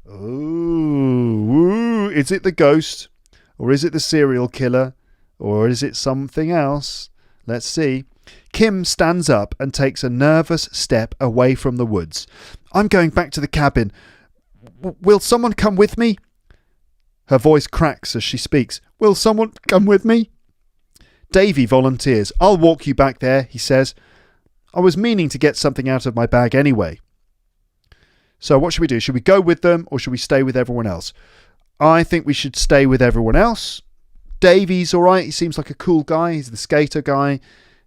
Ooh, is it the ghost? Or is it the serial killer? Or is it something else? Let's see. Kim stands up and takes a nervous step away from the woods. I'm going back to the cabin. Will someone come with me? Her voice cracks as she speaks. Will someone come with me? Davy volunteers. I'll walk you back there, he says. I was meaning to get something out of my bag anyway. So what should we do? Should we go with them or should we stay with everyone else? I think we should stay with everyone else. Davy's all right. He seems like a cool guy. He's the skater guy.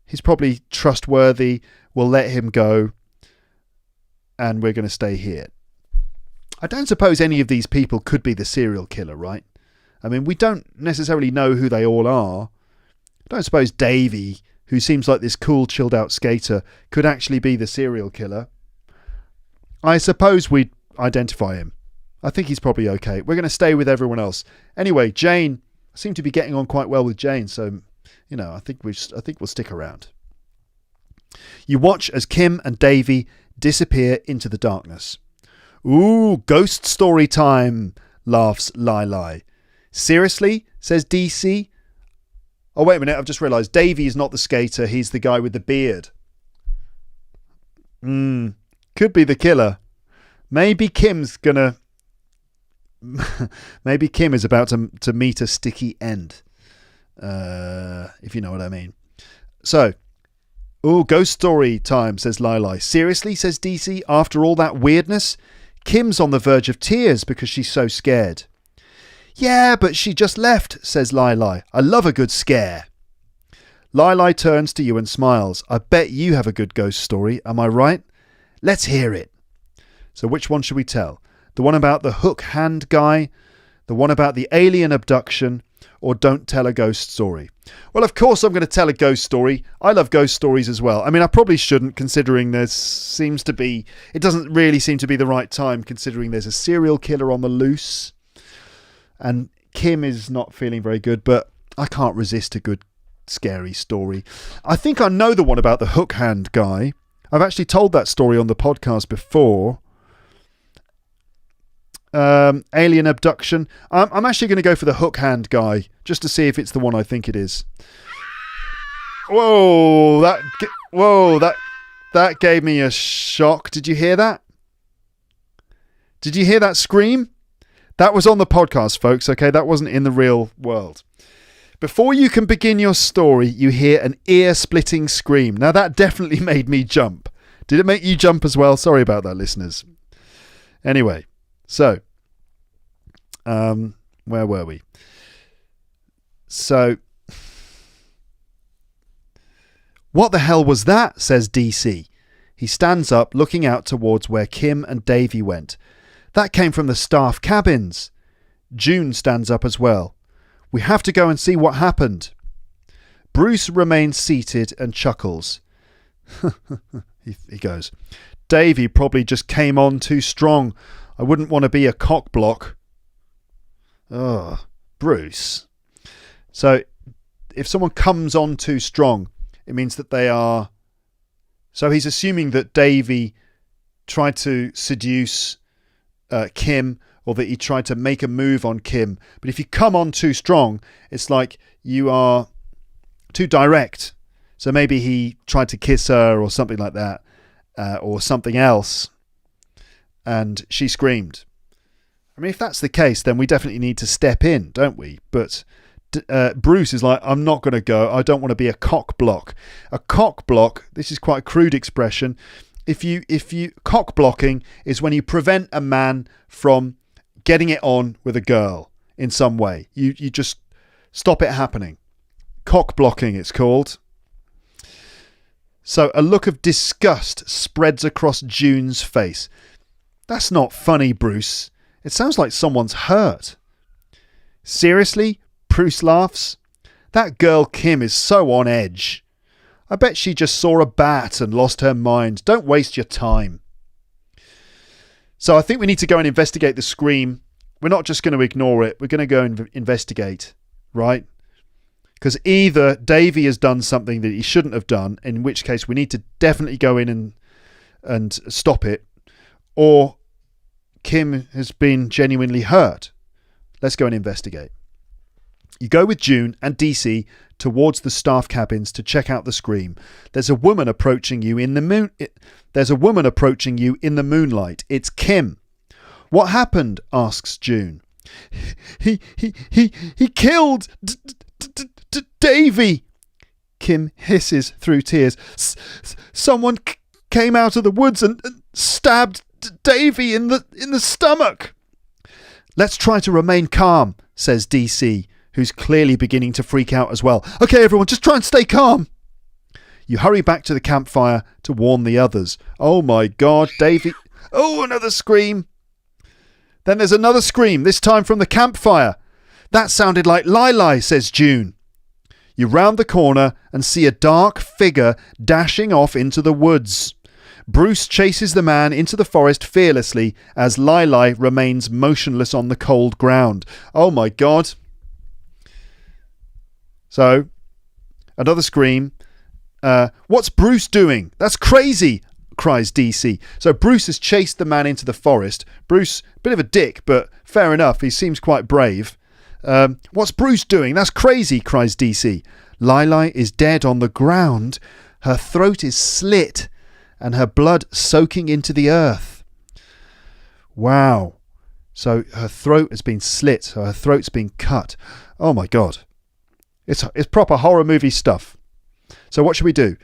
He's probably trustworthy. We'll let him go. And we're going to stay here. I don't suppose any of these people could be the serial killer, right? I mean, we don't necessarily know who they all are. I don't suppose Davy, who seems like this cool, chilled out skater, could actually be the serial killer. I suppose we'd identify him. I think he's probably okay. We're going to stay with everyone else. Anyway, Jane, I seem to be getting on quite well with Jane, so, I think we'll stick around. You watch as Kim and Davy disappear into the darkness. Ooh, ghost story time, laughs Lili. Seriously, says DC. Oh, wait a minute, I've just realised Davy is not the skater, he's the guy with the beard. Could be the killer. Maybe Kim's gonna... Maybe Kim is about to meet a sticky end. If you know what I mean. So, oh, ghost story time, says Lili. Seriously, says DC, after all that weirdness? Kim's on the verge of tears because she's so scared. Yeah, but she just left, says Lili. I love a good scare. Lili turns to you and smiles. I bet you have a good ghost story, am I right? Let's hear it. So which one should we tell? The one about the hook hand guy, the one about the alien abduction, or don't tell a ghost story? Well, of course I'm going to tell a ghost story. I love ghost stories as well. I mean, I probably shouldn't, considering it doesn't really seem to be the right time, considering there's a serial killer on the loose. And Kim is not feeling very good, but I can't resist a good scary story. I think I know the one about the hook hand guy. I've actually told that story on the podcast before. Alien abduction. I'm actually going to go for the hook hand guy just to see if it's the one I think it is. Whoa, that gave me a shock. Did you hear that? Did you hear that scream? That was on the podcast, folks. Okay, that wasn't in the real world. Before you can begin your story, you hear an ear-splitting scream. Now, that definitely made me jump. Did it make you jump as well? Sorry about that, listeners. Anyway, so, where were we? So, what the hell was that? Says DC. He stands up, looking out towards where Kim and Davy went. That came from the staff cabins. June stands up as well. We have to go and see what happened. Bruce remains seated and chuckles. he goes, Davy probably just came on too strong. I wouldn't want to be a cock block. Oh, Bruce. So, if someone comes on too strong, it means that they are... So he's assuming that Davy tried to seduce Kim, or that he tried to make a move on Kim. But if you come on too strong, it's like you are too direct. So maybe he tried to kiss her or something like that, or something else, and she screamed. I mean, if that's the case, then we definitely need to step in, don't we? But Bruce is like, I'm not going to go. I don't want to be a cock block. A cock block, this is quite a crude expression. If you cock blocking is when you prevent a man from getting it on with a girl in some way. You just stop it happening. Cock blocking, it's called. So a look of disgust spreads across June's face. That's not funny, Bruce. It sounds like someone's hurt. Seriously? Bruce laughs. That girl Kim is so on edge. I bet she just saw a bat and lost her mind. Don't waste your time. So I think we need to go and investigate the scream. We're not just going to ignore it. We're going to go and investigate, right? Because either Davy has done something that he shouldn't have done, in which case we need to definitely go in and stop it, or Kim has been genuinely hurt. Let's go and investigate. You go with June and DC towards the staff cabins to check out the scream. There's a woman approaching you in the moonlight. It's Kim. What happened? Asks June. He killed Davy. Kim hisses through tears. Someone came out of the woods and stabbed Davy in the stomach. Let's try to remain calm, says DC, who's clearly beginning to freak out as well. Okay, everyone, just try and stay calm. You hurry back to the campfire to warn the others. Oh my God, Davy. Oh, another scream. Then there's another scream, this time from the campfire. That sounded like Lili, says June. You round the corner and see a dark figure dashing off into the woods. Bruce chases the man into the forest fearlessly as Lili remains motionless on the cold ground. Oh my God. So, another scream. What's Bruce doing? That's crazy, cries DC. So Bruce has chased the man into the forest. Bruce, a bit of a dick, but fair enough. He seems quite brave. What's Bruce doing? That's crazy, cries DC. Lili is dead on the ground. Her throat is slit and her blood soaking into the earth. Wow. So her throat has been slit. So her throat's been cut. Oh my God. It's proper horror movie stuff. So what should we do?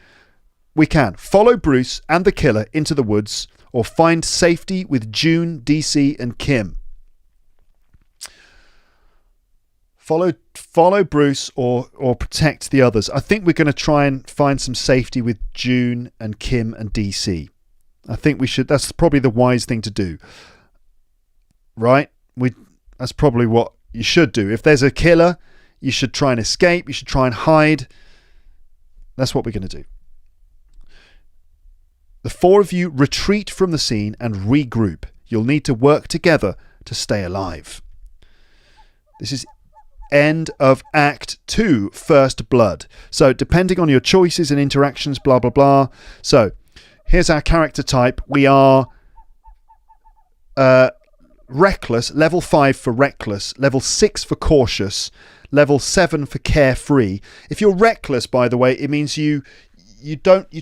We can follow Bruce and the killer into the woods, or find safety with June, DC, and Kim. Follow Bruce or protect the others. I think we're going to try and find some safety with June and Kim and DC. I think we should. That's probably the wise thing to do. Right? That's probably what you should do. If there's a killer, you should try and escape. You should try and hide. That's what we're going to do. The four of you retreat from the scene and regroup. You'll need to work together to stay alive. This is end of Act 2, First Blood. So depending on your choices and interactions, blah, blah, blah. So here's our character type. We are reckless, level 5 for reckless, level 6 for cautious, level 7 for carefree. If you're reckless, by the way, it means you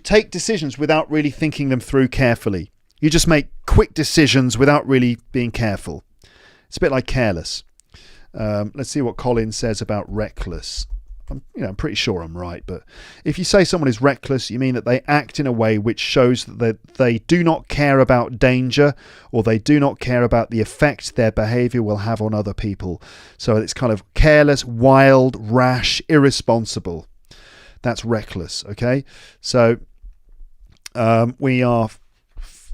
take decisions without really thinking them through carefully. You just make quick decisions without really being careful. It's a bit like careless. Let's see what Colin says about reckless. I'm pretty sure I'm right, but if you say someone is reckless, you mean that they act in a way which shows that they do not care about danger, or they do not care about the effect their behaviour will have on other people. So it's kind of careless, wild, rash, irresponsible. That's reckless, okay? So we are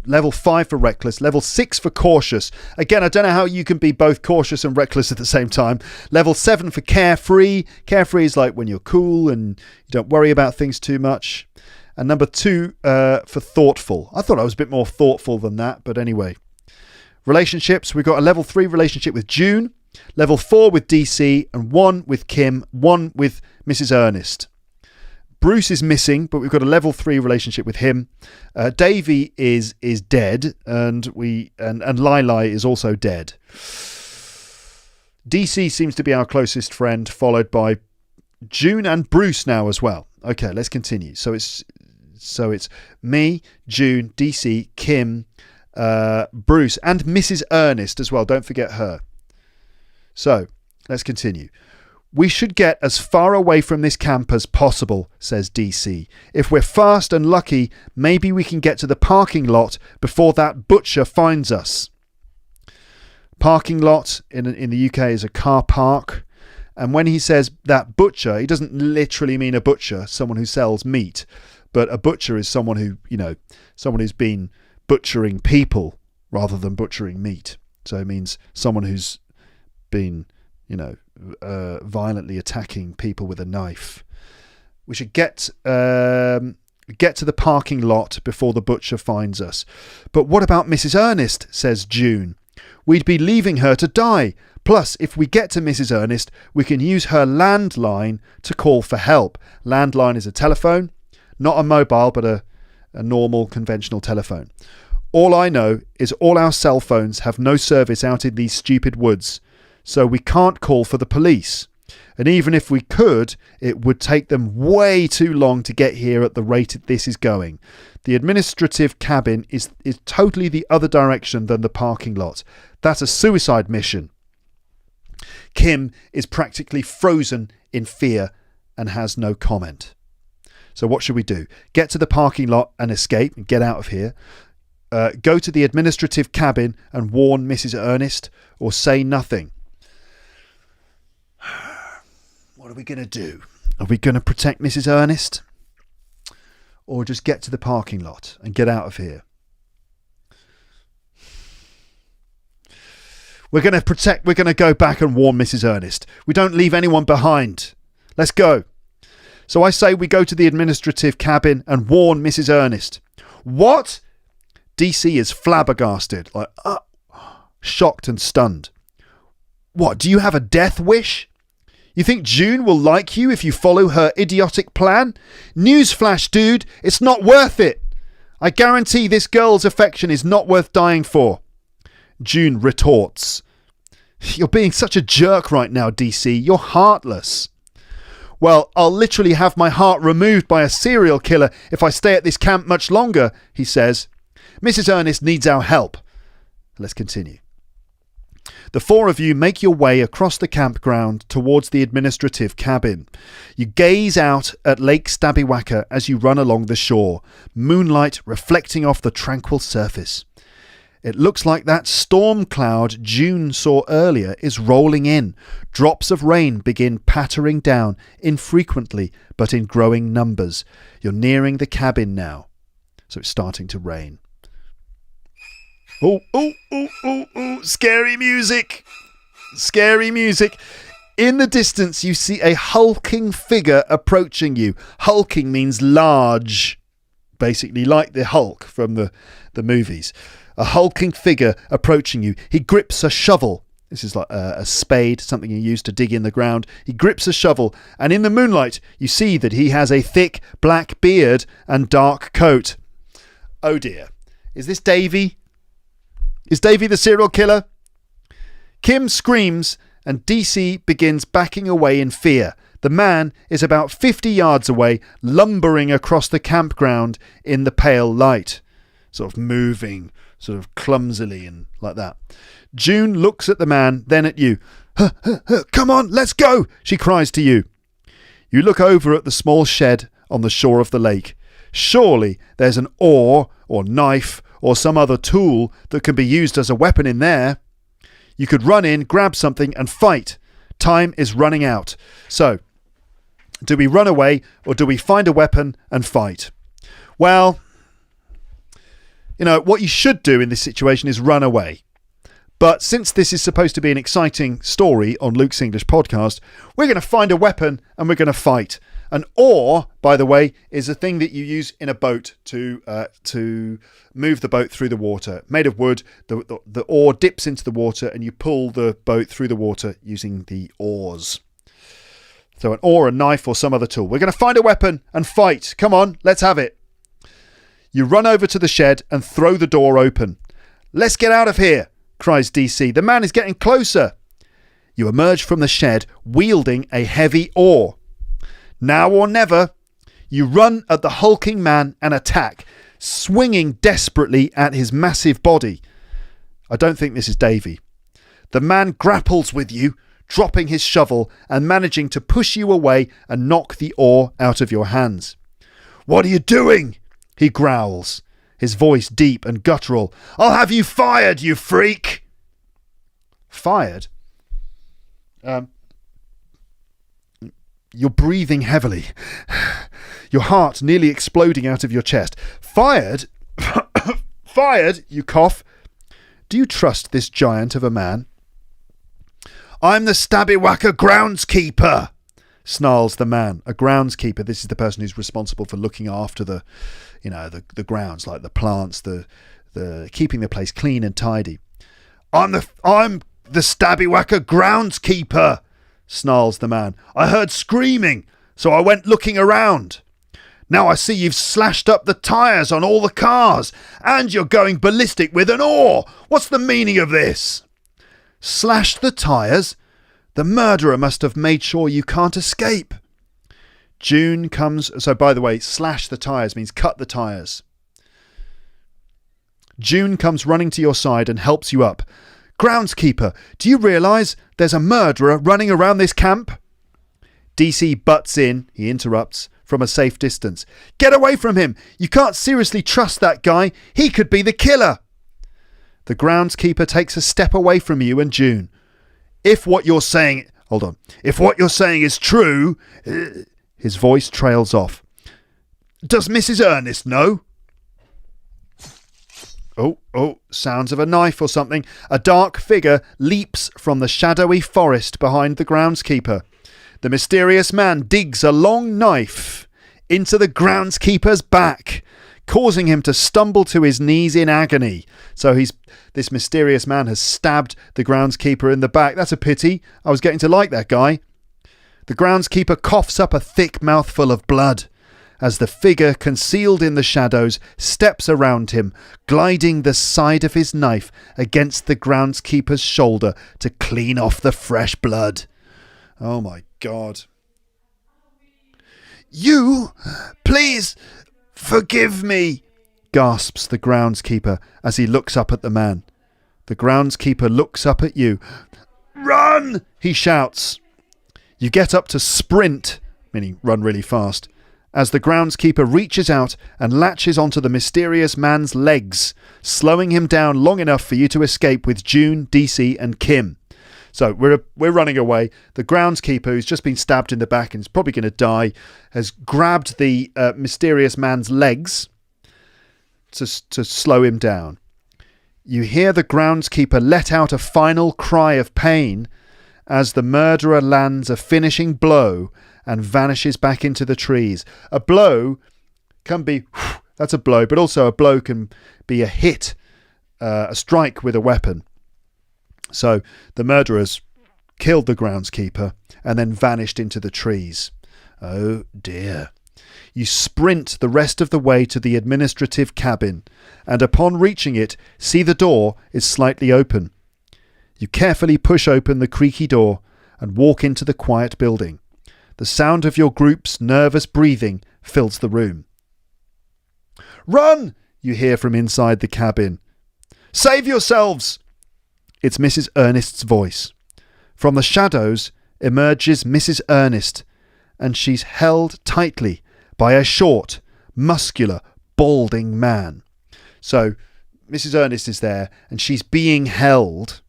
level 5 for reckless, level 6 for cautious. Again, I don't know how you can be both cautious and reckless at the same time. Level 7 for carefree. Carefree is like when you're cool and you don't worry about things too much. And number 2 for thoughtful. I thought I was a bit more thoughtful than that, but anyway. Relationships, we've got a level 3 relationship with June, level 4 with DC, and 1 with Kim, 1 with Mrs. Ernest. Bruce is missing, but we've got a level 3 relationship with him. Davy is dead, and Lili is also dead. DC seems to be our closest friend, followed by June and Bruce now as well. Okay, let's continue. So it's me, June, DC, Kim, Bruce, and Mrs. Ernest as well. Don't forget her. So let's continue. We should get as far away from this camp as possible, says DC. If we're fast and lucky, maybe we can get to the parking lot before that butcher finds us. Parking lot in the UK is a car park. And when he says that butcher, he doesn't literally mean a butcher, someone who sells meat. But a butcher is someone who's been butchering people rather than butchering meat. So it means someone who's been, violently attacking people with a knife. We should get to the parking lot before the butcher finds us. But what about Mrs. Ernest, says June. We'd be leaving her to die. Plus, if we get to Mrs. Ernest, we can use her landline to call for help. Landline is a telephone, not a mobile, but a normal conventional telephone. All I know is all our cell phones have no service out in these stupid woods. So we can't call for the police. And even if we could, it would take them way too long to get here at the rate this is going. The administrative cabin is totally the other direction than the parking lot. That's a suicide mission. Kim is practically frozen in fear and has no comment. So what should we do? Get to the parking lot and escape and get out of here. Go to the administrative cabin and warn Mrs. Ernest, or say nothing. What are we going to do? Are we going to protect Mrs. Ernest? Or just get to the parking lot and get out of here? We're going to go back and warn Mrs. Ernest. We don't leave anyone behind. Let's go. So I say we go to the administrative cabin and warn Mrs. Ernest. What? DC is flabbergasted, shocked and stunned. What, do you have a death wish? You think June will like you if you follow her idiotic plan? Newsflash, dude, it's not worth it. I guarantee this girl's affection is not worth dying for. June retorts. You're being such a jerk right now, DC. You're heartless. Well, I'll literally have my heart removed by a serial killer if I stay at this camp much longer, he says. Mrs. Ernest needs our help. Let's continue. The four of you make your way across the campground towards the administrative cabin. You gaze out at Lake Stabiwaka as you run along the shore, moonlight reflecting off the tranquil surface. It looks like that storm cloud June saw earlier is rolling in. Drops of rain begin pattering down, infrequently but in growing numbers. You're nearing the cabin now, so it's starting to rain. Oh, scary music. Scary music. In the distance, you see a hulking figure approaching you. Hulking means large, basically like the Hulk from the movies. A hulking figure approaching you. He grips a shovel. This is like a spade, something you use to dig in the ground. He grips a shovel, and in the moonlight, you see that he has a thick black beard and dark coat. Oh dear. Is this Davy? Is Davy the serial killer? Kim screams and DC begins backing away in fear. The man is about 50 yards away, lumbering across the campground in the pale light, sort of moving, sort of clumsily and like that. June looks at the man, then at you. Come on, let's go, she cries to you. You look over at the small shed on the shore of the lake. Surely there's an oar or knife or some other tool that can be used as a weapon in there. You could run in, grab something and fight. Time is running out. So, do we run away or do we find a weapon and fight? Well, you know, what you should do in this situation is run away. But since this is supposed to be an exciting story on Luke's English podcast, we're going to find a weapon and we're going to fight. An oar, by the way, is a thing that you use in a boat to move the boat through the water. Made of wood, the oar dips into the water and you pull the boat through the water using the oars. So an oar, a knife or some other tool. We're going to find a weapon and fight. Come on, let's have it. You run over to the shed and throw the door open. Let's get out of here, cries DC. The man is getting closer. You emerge from the shed wielding a heavy oar. Now or never, you run at the hulking man and attack, swinging desperately at his massive body. I don't think this is Davy. The man grapples with you, dropping his shovel and managing to push you away and knock the oar out of your hands. What are you doing? He growls, his voice deep and guttural. I'll have you fired, you freak! Fired? You're breathing heavily, your heart nearly exploding out of your chest. Fired? Fired, you cough. Do you trust this giant of a man? I'm the Stabiwaka groundskeeper, snarls the man. A groundskeeper, this is the person who's responsible for looking after the grounds, like the plants, the keeping the place clean and tidy. I'm the Stabiwaka groundskeeper, snarls the man. I heard screaming, so I went looking around. Now I see you've slashed up the tyres on all the cars, and you're going ballistic with an oar. What's the meaning of this? Slashed the tyres? The murderer must have made sure you can't escape. June comes... So, by the way, slash the tyres means cut the tyres. June comes running to your side and helps you up. Groundskeeper, do you realise there's a murderer running around this camp? DC butts in, he interrupts, from a safe distance. Get away from him! You can't seriously trust that guy. He could be the killer. The groundskeeper takes a step away from you and June. If what you're saying is true... His voice trails off. Does Mrs. Ernest know? Oh, sounds of a knife or something. A dark figure leaps from the shadowy forest behind the groundskeeper. The mysterious man digs a long knife into the groundskeeper's back, causing him to stumble to his knees in agony. So this mysterious man has stabbed the groundskeeper in the back. That's a pity. I was getting to like that guy. The groundskeeper coughs up a thick mouthful of blood as the figure concealed in the shadows steps around him, gliding the side of his knife against the groundskeeper's shoulder to clean off the fresh blood. Oh my God. You, please, forgive me, gasps the groundskeeper as he looks up at the man. The groundskeeper looks up at you. "Run!" he shouts. You get up to sprint, meaning run really fast, as the groundskeeper reaches out and latches onto the mysterious man's legs, slowing him down long enough for you to escape with June, DC and Kim. So we're running away. The groundskeeper, who's just been stabbed in the back and is probably going to die, has grabbed the mysterious man's legs to slow him down. You hear the groundskeeper let out a final cry of pain as the murderer lands a finishing blow and vanishes back into the trees. A blow can be, that's a blow, but also a blow can be a hit, a strike with a weapon. So the murderers killed the groundskeeper and then vanished into the trees. Oh dear. You sprint the rest of the way to the administrative cabin, and upon reaching it, see the door is slightly open. You carefully push open the creaky door and walk into the quiet building. The sound of your group's nervous breathing fills the room. "Run!" you hear from inside the cabin. "Save yourselves!" It's Mrs. Ernest's voice. From the shadows emerges Mrs. Ernest, and she's held tightly by a short, muscular, balding man. So Mrs. Ernest is there, and she's being held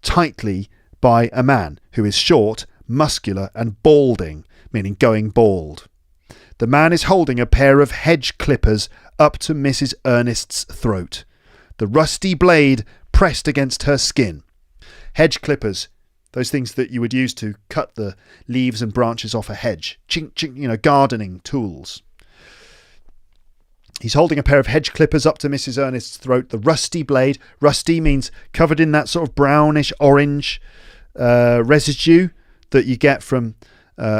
tightly by a man who is short, muscular and balding, meaning going bald. The man is holding a pair of hedge clippers up to Mrs. Ernest's throat, the rusty blade pressed against her skin. Hedge clippers, those things that you would use to cut the leaves and branches off a hedge. Chink, chink, gardening tools. He's holding a pair of hedge clippers up to Mrs. Ernest's throat. The rusty blade. Rusty means covered in that sort of brownish orange residue that you get from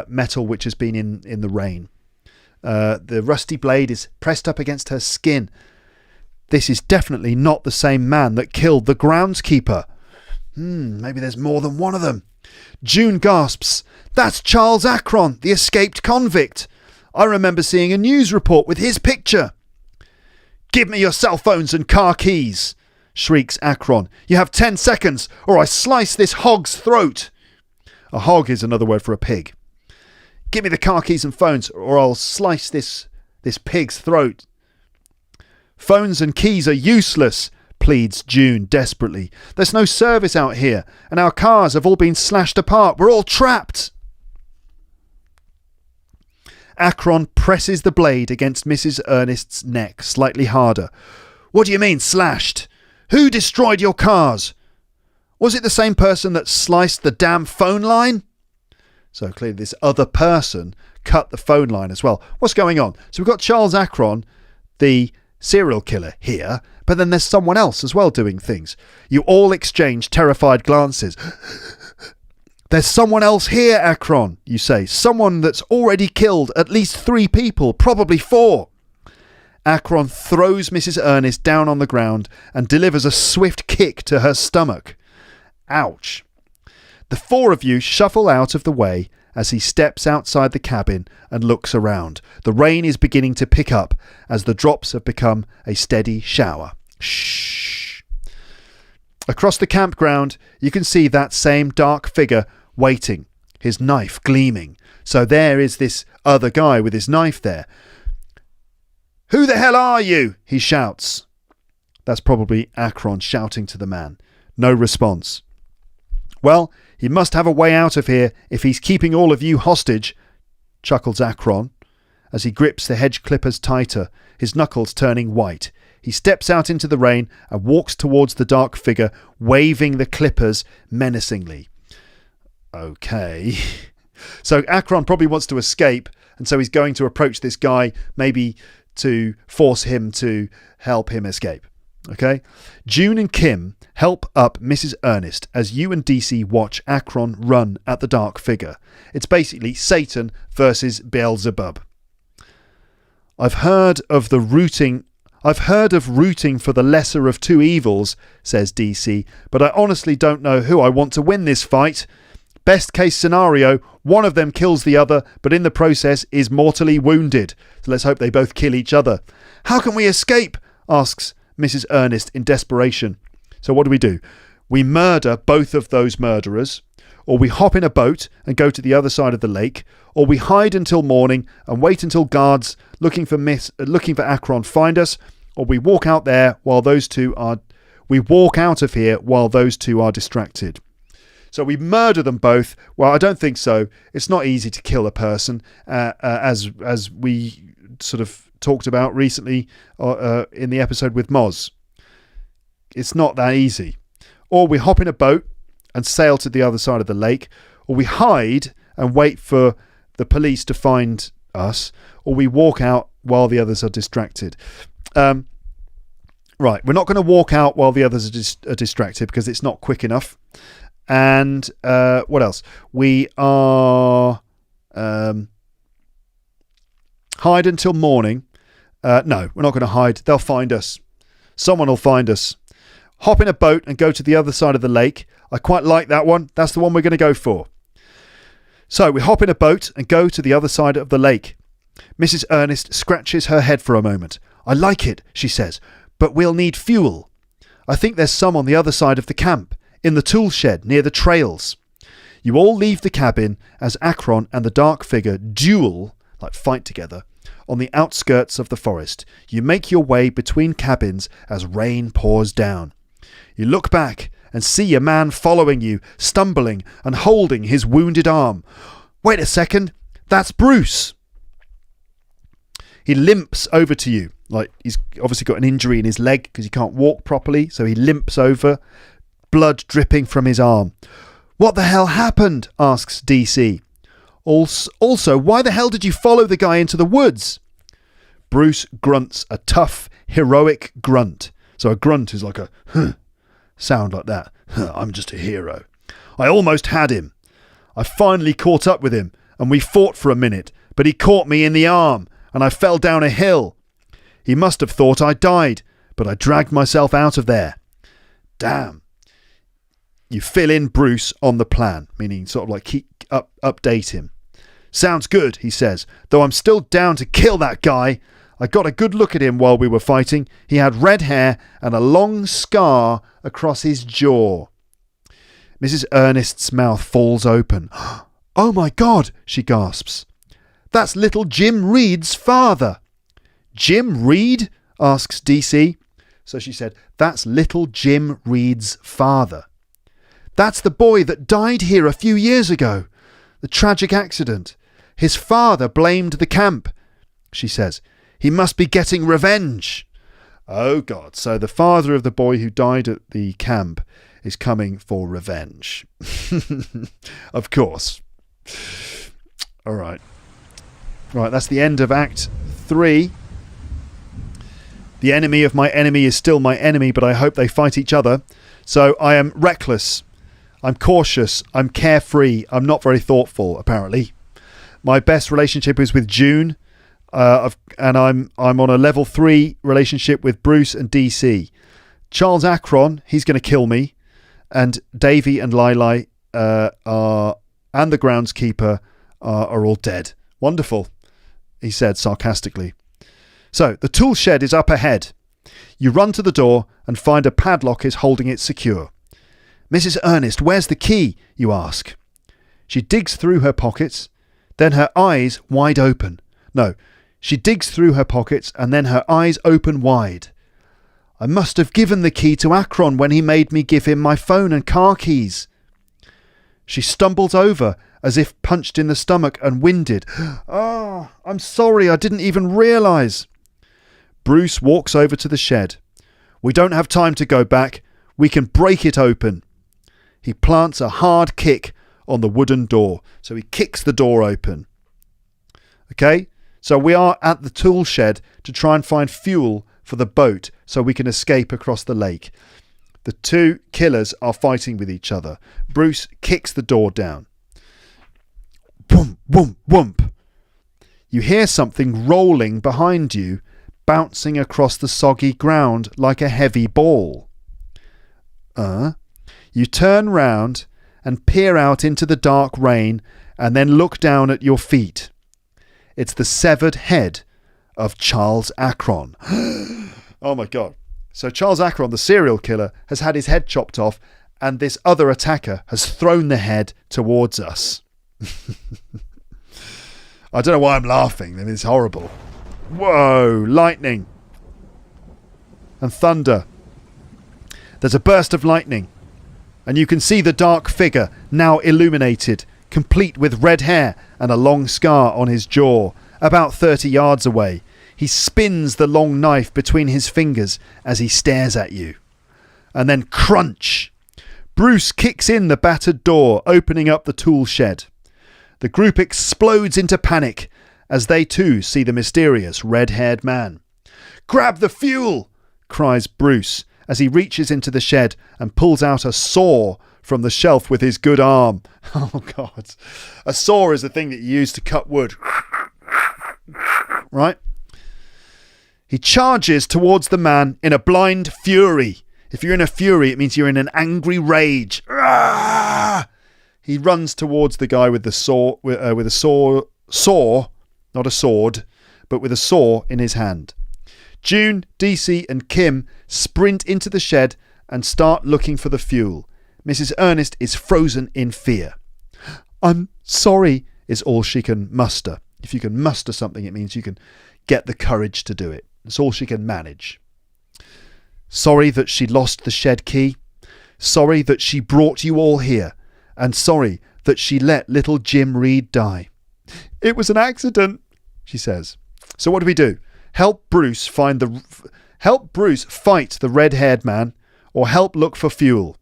metal which has been in the rain. The rusty blade is pressed up against her skin. This is definitely not the same man that killed the groundskeeper. Maybe there's more than one of them. June gasps. "That's Charles Akron, the escaped convict. I remember seeing a news report with his picture." "Give me your cell phones and car keys," shrieks Akron. "You have 10 seconds or I slice this hog's throat." A hog is another word for a pig. "Give me the car keys and phones or I'll slice this pig's throat." "Phones and keys are useless," pleads June desperately. "There's no service out here and our cars have all been slashed apart. We're all trapped." Akron presses the blade against Mrs. Ernest's neck slightly harder. "What do you mean, slashed? Who destroyed your cars? Was it the same person that sliced the damn phone line?" So clearly this other person cut the phone line as well. What's going on? So we've got Charles Akron, the serial killer here, but then there's someone else as well doing things. You all exchange terrified glances. "There's someone else here, Akron," you say. "Someone that's already killed at least 3 people, probably 4. Akron throws Mrs. Ernest down on the ground and delivers a swift kick to her stomach. Ouch. The 4 of you shuffle out of the way as he steps outside the cabin and looks around. The rain is beginning to pick up as the drops have become a steady shower. Shh. Across the campground, you can see that same dark figure waiting, his knife gleaming. So there is this other guy with his knife there. "Who the hell are you?" he shouts. That's probably Akron shouting to the man. No response. "Well, he must have a way out of here if he's keeping all of you hostage," chuckles Akron as he grips the hedge clippers tighter, his knuckles turning white. He steps out into the rain and walks towards the dark figure, waving the clippers menacingly. Okay. So Akron probably wants to escape, and so he's going to approach this guy, maybe to force him to help him escape. Okay. June and Kim help up Mrs. Ernest as you and DC watch Akron run at the dark figure. It's basically Satan versus Beelzebub. I've heard of rooting for the lesser of 2 evils, says DC, but I honestly don't know who I want to win this fight. Best case scenario, one of them kills the other, but in the process is mortally wounded. So let's hope they both kill each other. "How can we escape?" asks Mrs. Ernest in desperation. So what do? We murder both of those murderers, or we hop in a boat and go to the other side of the lake, or we hide until morning and wait until guards looking for Akron find us, or we walk out of here while those two are distracted. So we murder them both. Well, I don't think so. It's not easy to kill a person, as we sort of talked about recently in the episode with Moz. It's not that easy. Or we hop in a boat and sail to the other side of the lake, or we hide and wait for the police to find us, or we walk out while the others are distracted. Right, we're not going to walk out while the others are distracted because it's not quick enough. And what else? We are hide until morning. No, we're not going to hide. They'll find us. Someone will find us. Hop in a boat and go to the other side of the lake. I quite like that one. That's the one we're going to go for. So we hop in a boat and go to the other side of the lake. Mrs. Ernest scratches her head for a moment. I like it, she says, but we'll need fuel. I think there's some on the other side of the camp, in the tool shed near the trails. You all leave the cabin as Akron and the dark figure duel, like fight together, on the outskirts of the forest. You make your way between cabins as rain pours down. You look back and see a man following you, stumbling and holding his wounded arm. Wait a second, that's Bruce. He limps over to you, like he's obviously got an injury in his leg because he can't walk properly, so he limps over, blood dripping from his arm. What the hell happened? Asks DC. Also, why the hell did you follow the guy into the woods? Bruce grunts a tough, heroic grunt. So a grunt is like a sound like that. I'm just a hero. I almost had him. I finally caught up with him and we fought for a minute, but he caught me in the arm and I fell down a hill. He must have thought I died, but I dragged myself out of there. Damn. You fill in Bruce on the plan, meaning sort of like update him. Sounds good, he says, though I'm still down to kill that guy. I got a good look at him while we were fighting. He had red hair and a long scar across his jaw. Mrs. Ernest's mouth falls open. Oh my God, she gasps. That's little Jim Reed's father. Jim Reed? Asks DC. So she said, that's little Jim Reed's father. That's the boy that died here a few years ago. The tragic accident. His father blamed the camp, she says. He must be getting revenge. Oh God, so the father of the boy who died at the camp is coming for revenge. Of course. All right. Right, that's the end of Act 3. The enemy of my enemy is still my enemy, but I hope they fight each other. So I am reckless. I'm cautious. I'm carefree. I'm not very thoughtful, apparently. My best relationship is with June. And I'm on a level 3 relationship with Bruce and DC. Charles Akron, he's going to kill me. And Davy and Lili and the groundskeeper are all dead. Wonderful, he said sarcastically. So, the tool shed is up ahead. You run to the door and find a padlock is holding it secure. Mrs. Ernest, where's the key? You ask. She digs through her pockets, then her eyes wide open. No, she digs through her pockets and then her eyes open wide. I must have given the key to Akron when he made me give him my phone and car keys. She stumbles over as if punched in the stomach and winded. Oh, I'm sorry, I didn't even realise. Bruce walks over to the shed. We don't have time to go back. We can break it open. He plants a hard kick on the wooden door. So he kicks the door open. Okay, so we are at the tool shed to try and find fuel for the boat so we can escape across the lake. The two killers are fighting with each other. Bruce kicks the door down. Whoomp, whoomp, whoomp. You hear something rolling behind you, bouncing across the soggy ground like a heavy ball. You turn round and peer out into the dark rain and then look down at your feet. It's the severed head of Charles Akron. Oh my God. So Charles Acheron, the serial killer, has had his head chopped off, and this other attacker has thrown the head towards us. I don't know why I'm laughing. It's horrible. Whoa, lightning and thunder. There's a burst of lightning, and you can see the dark figure now illuminated, complete with red hair and a long scar on his jaw, about 30 yards away. He spins the long knife between his fingers as he stares at you. And then crunch! Bruce kicks in the battered door, opening up the tool shed. The group explodes into panic as they too see the mysterious red-haired man. "Grab the fuel!" cries Bruce as he reaches into the shed and pulls out a saw from the shelf with his good arm. Oh, God. A saw is the thing that you use to cut wood. Right? He charges towards the man in a blind fury. If you're in a fury, it means you're in an angry rage. He runs towards the guy with the saw, with a saw, not a sword, but with a saw in his hand. June, DC and Kim sprint into the shed and start looking for the fuel. Mrs. Ernest is frozen in fear. "I'm sorry," is all she can muster. If you can muster something, it means you can get the courage to do it. It's all she can manage. Sorry that she lost the shed key. Sorry that she brought you all here. And sorry that she let little Jim Reed die. "It was an accident," she says. So what do? Help Bruce fight the red-haired man, or help look for fuel.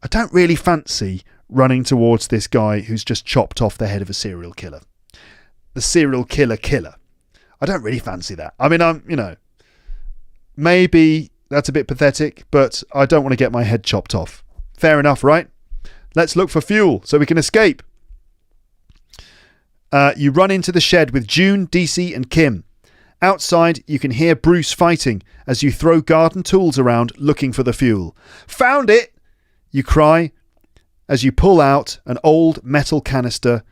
I don't really fancy running towards this guy who's just chopped off the head of a serial killer. The serial killer. I don't really fancy that. I mean, maybe that's a bit pathetic, but I don't want to get my head chopped off. Fair enough, right? Let's look for fuel so we can escape. You run into the shed with June, DC and Kim. Outside, you can hear Bruce fighting as you throw garden tools around looking for the fuel. "Found it!" you cry as you pull out an old metal canister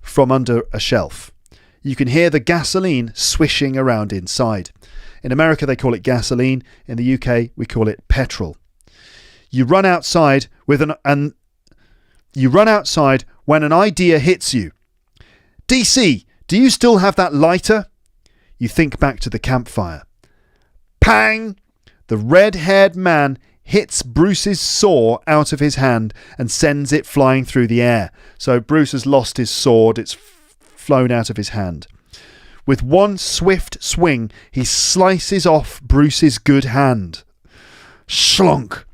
from under a shelf. You can hear the gasoline swishing around inside. In America, they call it gasoline. In the UK, we call it petrol. You run outside when an idea hits you. "DC, do you still have that lighter?" You think back to the campfire. Pang! The red-haired man hits Bruce's saw out of his hand and sends it flying through the air. So Bruce has lost his sword. It's flown out of his hand. With one swift swing, he slices off Bruce's good hand. Schlonk!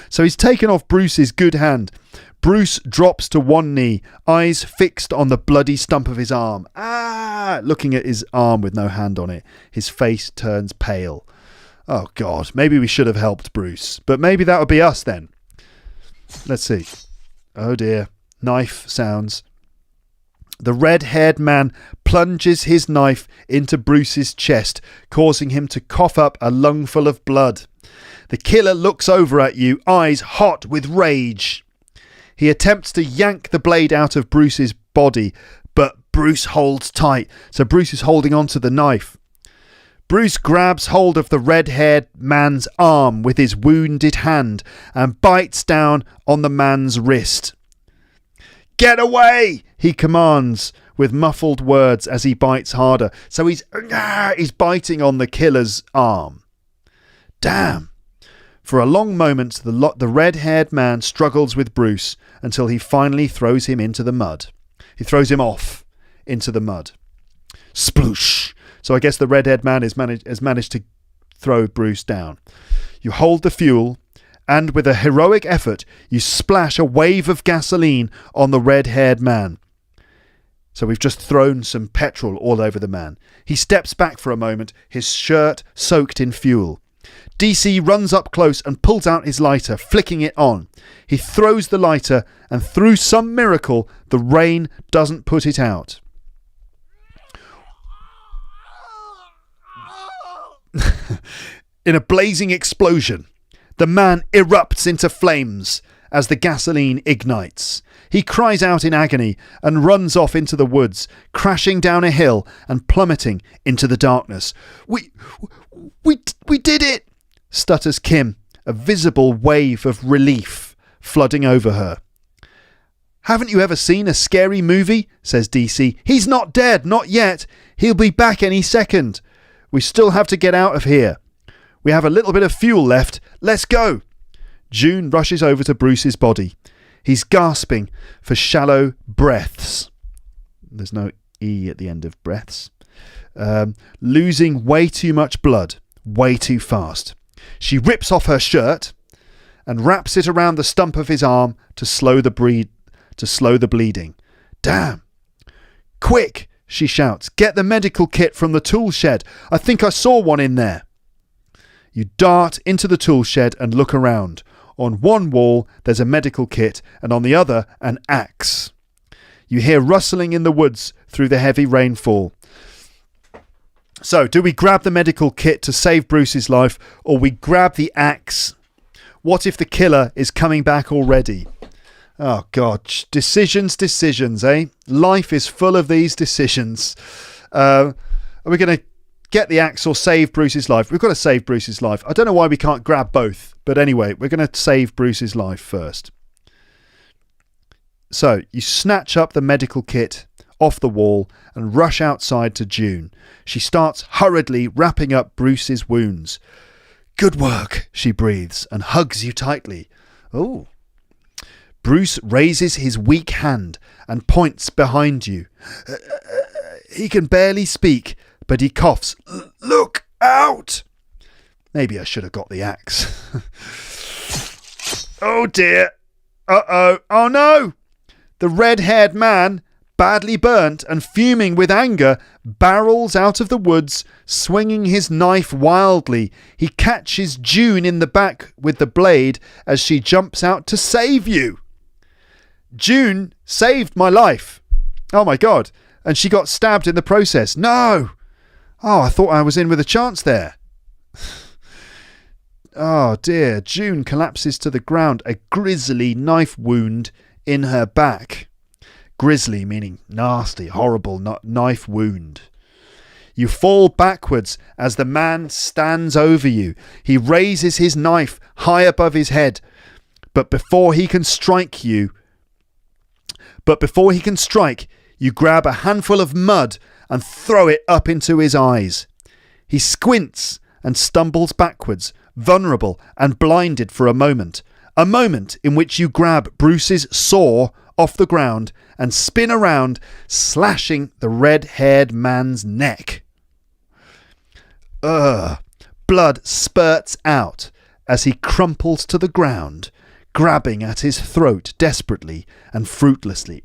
So he's taken off Bruce's good hand. Bruce drops to one knee, eyes fixed on the bloody stump of his arm. Looking at his arm with no hand on it. His face turns pale. Oh, God. Maybe we should have helped Bruce. But maybe that would be us then. Let's see. Oh, dear. Knife sounds. The red-haired man plunges his knife into Bruce's chest, causing him to cough up a lungful of blood. The killer looks over at you, eyes hot with rage. He attempts to yank the blade out of Bruce's body, but Bruce holds tight, so Bruce is holding on to the knife. Bruce grabs hold of the red-haired man's arm with his wounded hand and bites down on the man's wrist. "Get away!" he commands with muffled words as he bites harder. So he's biting on the killer's arm. Damn. For a long moment, the red-haired man struggles with Bruce until he finally throws him into the mud. He throws him off into the mud. Sploosh! So I guess the red-haired man has managed to throw Bruce down. You hold the fuel, and with a heroic effort, you splash a wave of gasoline on the red-haired man. So we've just thrown some petrol all over the man. He steps back for a moment, his shirt soaked in fuel. DC runs up close and pulls out his lighter, flicking it on. He throws the lighter, and through some miracle, the rain doesn't put it out. In a blazing explosion, the man erupts into flames as the gasoline ignites. He cries out in agony and runs off into the woods, crashing down a hill and plummeting into the darkness. We did it, stutters Kim, a visible wave of relief flooding over her. Haven't you ever seen a scary movie? Says DC. He's not dead, not yet. He'll be back any second. We still have to get out of here. We have a little bit of fuel left. Let's go. June rushes over to Bruce's body. He's gasping for shallow breaths. There's no E at the end of breaths. Losing way too much blood, way too fast. She rips off her shirt and wraps it around the stump of his arm to slow the bleeding. Damn. Quick, she shouts. Get the medical kit from the tool shed. I think I saw one in there. You dart into the tool shed and look around. On one wall, there's a medical kit, and on the other, an axe. You hear rustling in the woods through the heavy rainfall. So, do we grab the medical kit to save Bruce's life, or we grab the axe? What if the killer is coming back already? Oh, God. Decisions, eh? Life is full of these decisions. Are we going to get the axe or save Bruce's life? We've got to save Bruce's life. I don't know why we can't grab both. But anyway, we're going to save Bruce's life first. So, you snatch up the medical kit off the wall and rush outside to June. She starts hurriedly wrapping up Bruce's wounds. Good work, she breathes and hugs you tightly. Oh. Bruce raises his weak hand and points behind you. He can barely speak, but he coughs. Look out! Maybe I should have got the axe. Oh dear. Uh-oh. Oh no! The red-haired man, badly burnt and fuming with anger, barrels out of the woods, swinging his knife wildly. He catches June in the back with the blade as she jumps out to save you. June saved my life. Oh my God. And she got stabbed in the process. No! Oh, I thought I was in with a chance there. Oh dear. June collapses to the ground, a grisly knife wound in her back. Grisly meaning nasty, horrible knife wound. You fall backwards as the man stands over you. He raises his knife high above his head, but before he can strike, you grab a handful of mud and throw it up into his eyes. He squints and stumbles backwards, vulnerable and blinded for a moment in which you grab Bruce's saw off the ground and spin around, slashing the red-haired man's neck. Blood spurts out as he crumples to the ground, grabbing at his throat desperately and fruitlessly.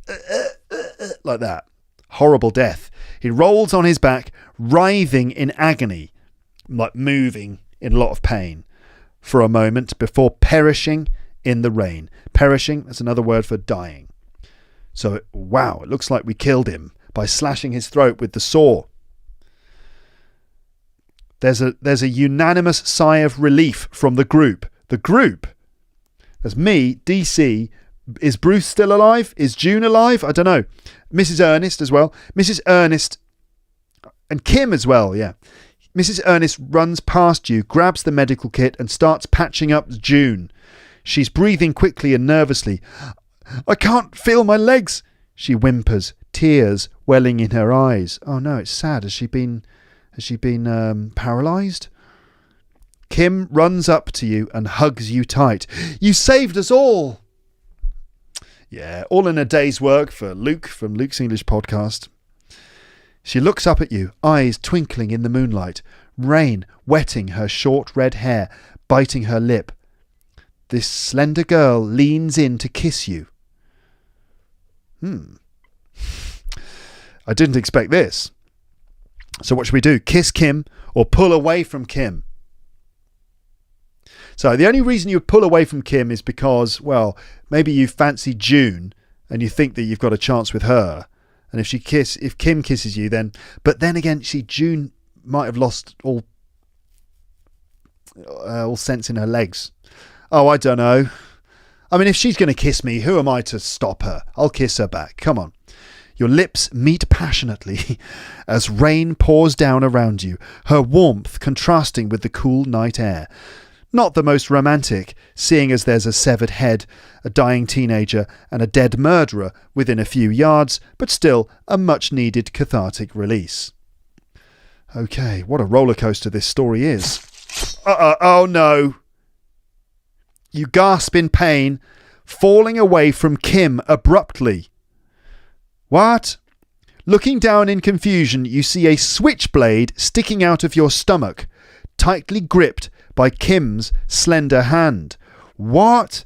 Like that. Horrible death. He rolls on his back, writhing in agony, like moving in a lot of pain, for a moment before perishing in the rain. Perishing, that's another word for dying. So, wow, it looks like we killed him by slashing his throat with the saw. There's a unanimous sigh of relief from the group. The group? That's me, DC. Is Bruce still alive? Is June alive? I don't know. Mrs. Ernest as well. Mrs. Ernest and Kim as well, yeah. Mrs. Ernest runs past you, grabs the medical kit and starts patching up June. She's breathing quickly and nervously. I can't feel my legs, she whimpers, tears welling in her eyes. Oh no, it's sad. Has she been paralysed? Kim runs up to you and hugs you tight. You saved us all. Yeah, all in a day's work for Luke from Luke's English Podcast. She looks up at you, eyes twinkling in the moonlight, rain wetting her short red hair, biting her lip. This slender girl leans in to kiss you. I didn't expect this. So what should we do? Kiss Kim or pull away from Kim? So the only reason you pull away from Kim is because, well, maybe you fancy June and you think that you've got a chance with her. And if Kim kisses you, then, but then again, June might have lost all sense in her legs. Oh, I don't know. I mean, if she's going to kiss me, who am I to stop her? I'll kiss her back. Come on. Your lips meet passionately as rain pours down around you, her warmth contrasting with the cool night air. Not the most romantic, seeing as there's a severed head, a dying teenager, and a dead murderer within a few yards, but still a much-needed cathartic release. Okay, what a roller coaster this story is. Oh no! You gasp in pain, falling away from Kim abruptly. What? Looking down in confusion, you see a switchblade sticking out of your stomach, tightly gripped by Kim's slender hand. What?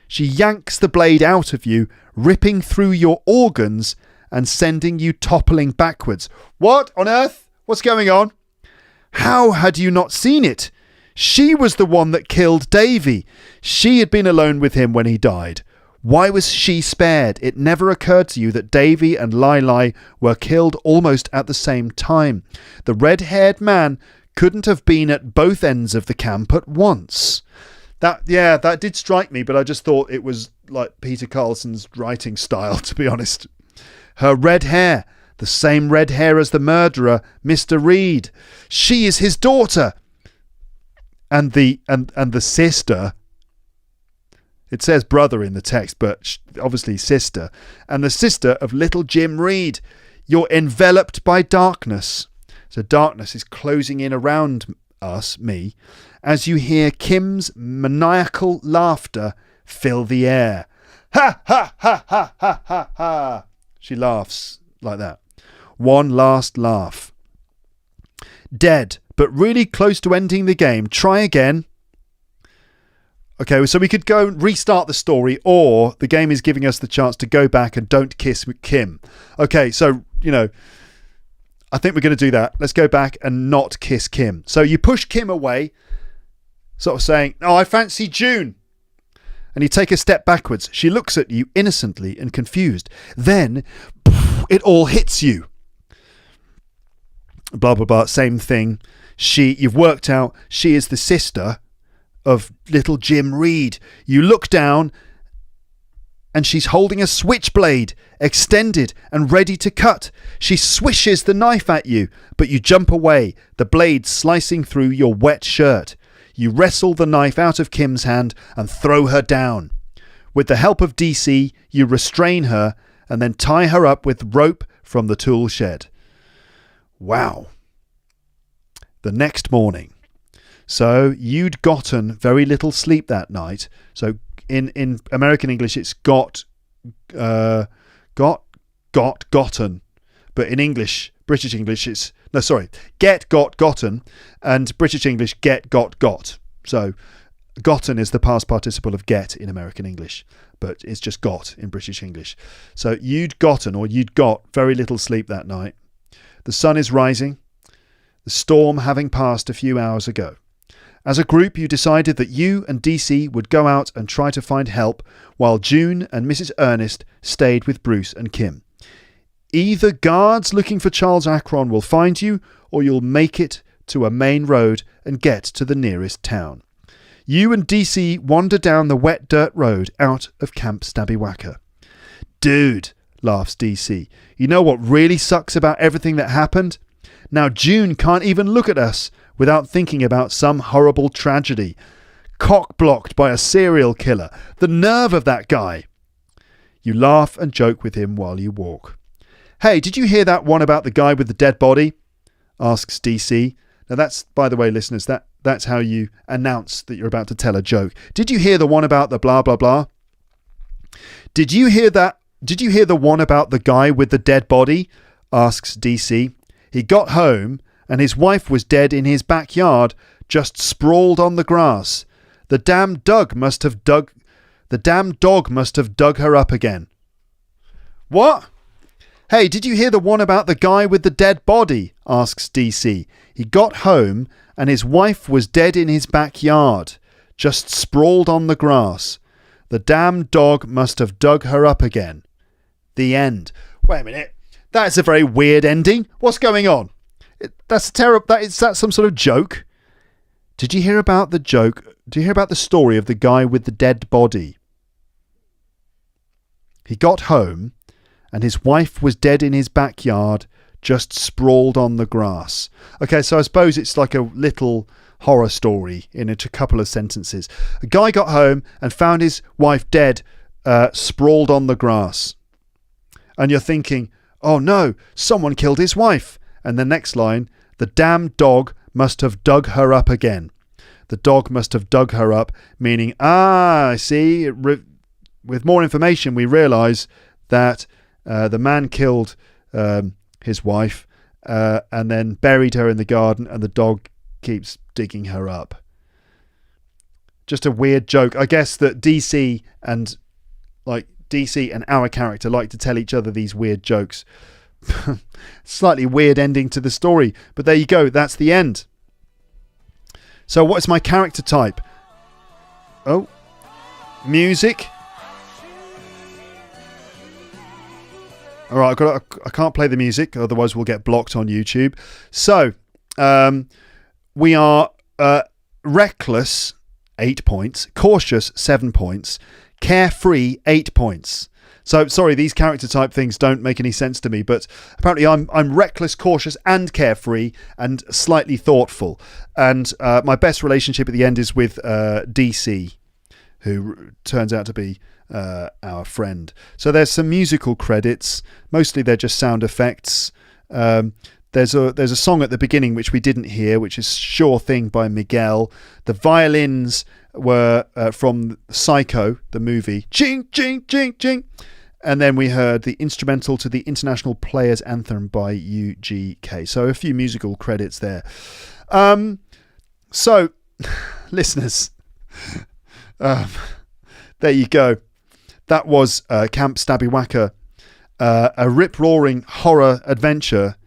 She yanks the blade out of you, ripping through your organs and sending you toppling backwards. What on earth? What's going on? How had you not seen it? She was the one that killed Davy. She had been alone with him when he died. Why was she spared? It never occurred to you that Davy and Lili were killed almost at the same time. The red-haired man couldn't have been at both ends of the camp at once. That did strike me, but I just thought it was like Peter Carlson's writing style, to be honest. Her red hair, the same red hair as the murderer, Mr. Reed. She is his daughter. And the sister, it says brother in the text, but obviously sister, and the sister of little Jim Reed. You're enveloped by darkness. So darkness is closing in around me, as you hear Kim's maniacal laughter fill the air. Ha, ha, ha, ha, ha, ha, ha. She laughs like that. One last laugh. Dead, but really close to ending the game. Try again. Okay, so we could go and restart the story, or the game is giving us the chance to go back and don't kiss Kim. Okay, so, I think we're going to do that. Let's go back and not kiss Kim. So you push Kim away, sort of saying, "Oh, I fancy June." And you take a step backwards. She looks at you innocently and confused. Then, it all hits you. Blah, blah, blah. Same thing. You've worked out she is the sister of little Jim Reed. You look down and she's holding a switchblade, extended and ready to cut. She swishes the knife at you, but you jump away, the blade slicing through your wet shirt. You wrestle the knife out of Kim's hand and throw her down. With the help of DC, you restrain her and then tie her up with rope from the tool shed. Wow. The next morning. So you'd gotten very little sleep that night. So in American English, it's gotten. But in English, British English, get, got, gotten, and British English, get, got. So gotten is the past participle of get in American English, but it's just got in British English. So you'd gotten, or you'd got very little sleep that night. The sun is rising, the storm having passed a few hours ago. As a group, you decided that you and DC would go out and try to find help, while June and Mrs. Ernest stayed with Bruce and Kim. Either guards looking for Charles Akron will find you, or you'll make it to a main road and get to the nearest town. You and DC wander down the wet dirt road out of Camp Stabbywacker. Dude, laughs DC, you know what really sucks about everything that happened? Now June can't even look at us without thinking about some horrible tragedy. Cock-blocked by a serial killer. The nerve of that guy. You laugh and joke with him while you walk. Hey, did you hear that one about the guy with the dead body? Asks DC. Now that's, by the way, listeners, that's how you announce that you're about to tell a joke. Did you hear the one about the blah, blah, blah? Did you hear the one about the guy with the dead body? Asks DC. He got home and his wife was dead in his backyard, just sprawled on the grass. The damn dog must have dug her up again. What? Hey, did you hear the one about the guy with the dead body? Asks DC. He got home and his wife was dead in his backyard, just sprawled on the grass. The damn dog must have dug her up again. The end. Wait a minute. That's a very weird ending. What's going on? That's terrible. Is that some sort of joke? Did you hear about the joke? Did you hear about the story of the guy with the dead body? He got home and his wife was dead in his backyard, just sprawled on the grass. Okay, so I suppose it's like a little horror story in a couple of sentences. A guy got home and found his wife dead, sprawled on the grass. And you're thinking, oh no, someone killed his wife. And the next line, the damn dog must have dug her up again. The dog must have dug her up, meaning, I see, with more information we realise that the man killed his wife and then buried her in the garden, and the dog keeps digging her up. Just a weird joke. I guess that DC and our character like to tell each other these weird jokes. Slightly weird ending to the story, but there you go, that's the end. So what's my character type? Oh, music. Alright, I can't play the music, otherwise we'll get blocked on YouTube. So, we are reckless, 8 points. Cautious, 7 points. Carefree, 8 points. So, sorry, these character type things don't make any sense to me, but apparently I'm reckless, cautious and carefree and slightly thoughtful. And my best relationship at the end is with DC, who turns out to be our friend. So there's some musical credits. Mostly they're just sound effects. There's a song at the beginning which we didn't hear, which is Sure Thing by Miguel. The violins were from Psycho, the movie. Ching, ching, ching, ching. And then we heard the instrumental to the International Players Anthem by UGK. So a few musical credits there. So, listeners, there you go. That was Camp Stabby-Wacker, a rip-roaring horror adventure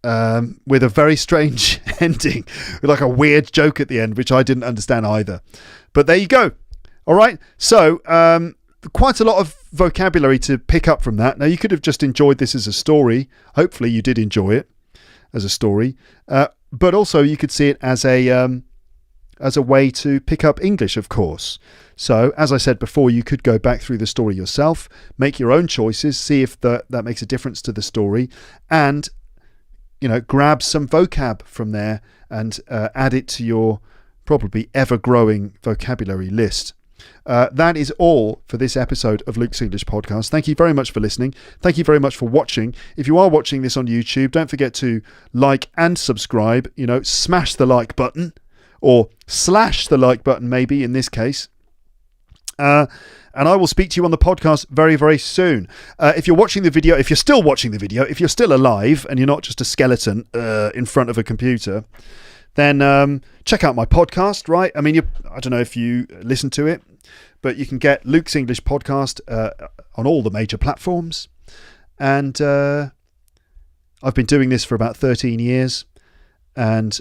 with a very strange ending, with like a weird joke at the end, which I didn't understand either. But there you go. All right. So quite a lot of vocabulary to pick up from that. Now, you could have just enjoyed this as a story. Hopefully you did enjoy it as a story. But also you could see it as a way to pick up English, of course. So, as I said before, you could go back through the story yourself, make your own choices, see if that makes a difference to the story, and, grab some vocab from there and add it to your probably ever-growing vocabulary list. That is all for this episode of Luke's English Podcast. Thank you very much for listening. Thank you very much for watching. If you are watching this on YouTube, don't forget to like and subscribe. Smash the like button, or slash the like button maybe in this case. And I will speak to you on the podcast very, very soon. If you're watching the video, if you're still watching the video, if you're still alive and you're not just a skeleton in front of a computer, then check out my podcast, right? I mean, I don't know if you listen to it, but you can get Luke's English Podcast on all the major platforms. And I've been doing this for about 13 years, and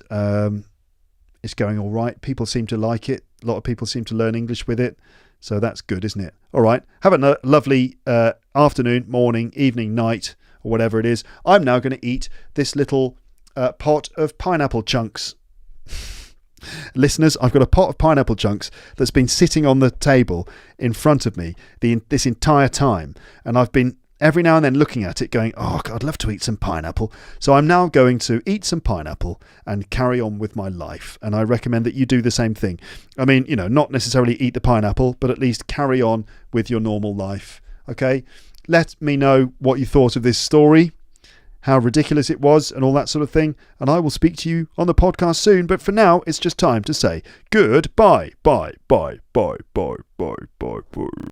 it's going all right. People seem to like it. A lot of people seem to learn English with it. So that's good, isn't it? All right. Have a lovely afternoon, morning, evening, night, or whatever it is. I'm now going to eat this little pot of pineapple chunks. Listeners, I've got a pot of pineapple chunks that's been sitting on the table in front of me this entire time. And I've been every now and then looking at it going, oh, God, I'd love to eat some pineapple. So I'm now going to eat some pineapple and carry on with my life. And I recommend that you do the same thing. I mean, not necessarily eat the pineapple, but at least carry on with your normal life. Okay? Let me know what you thought of this story, how ridiculous it was, and all that sort of thing. And I will speak to you on the podcast soon. But for now, it's just time to say goodbye. Bye, bye, bye, bye, bye, bye, bye.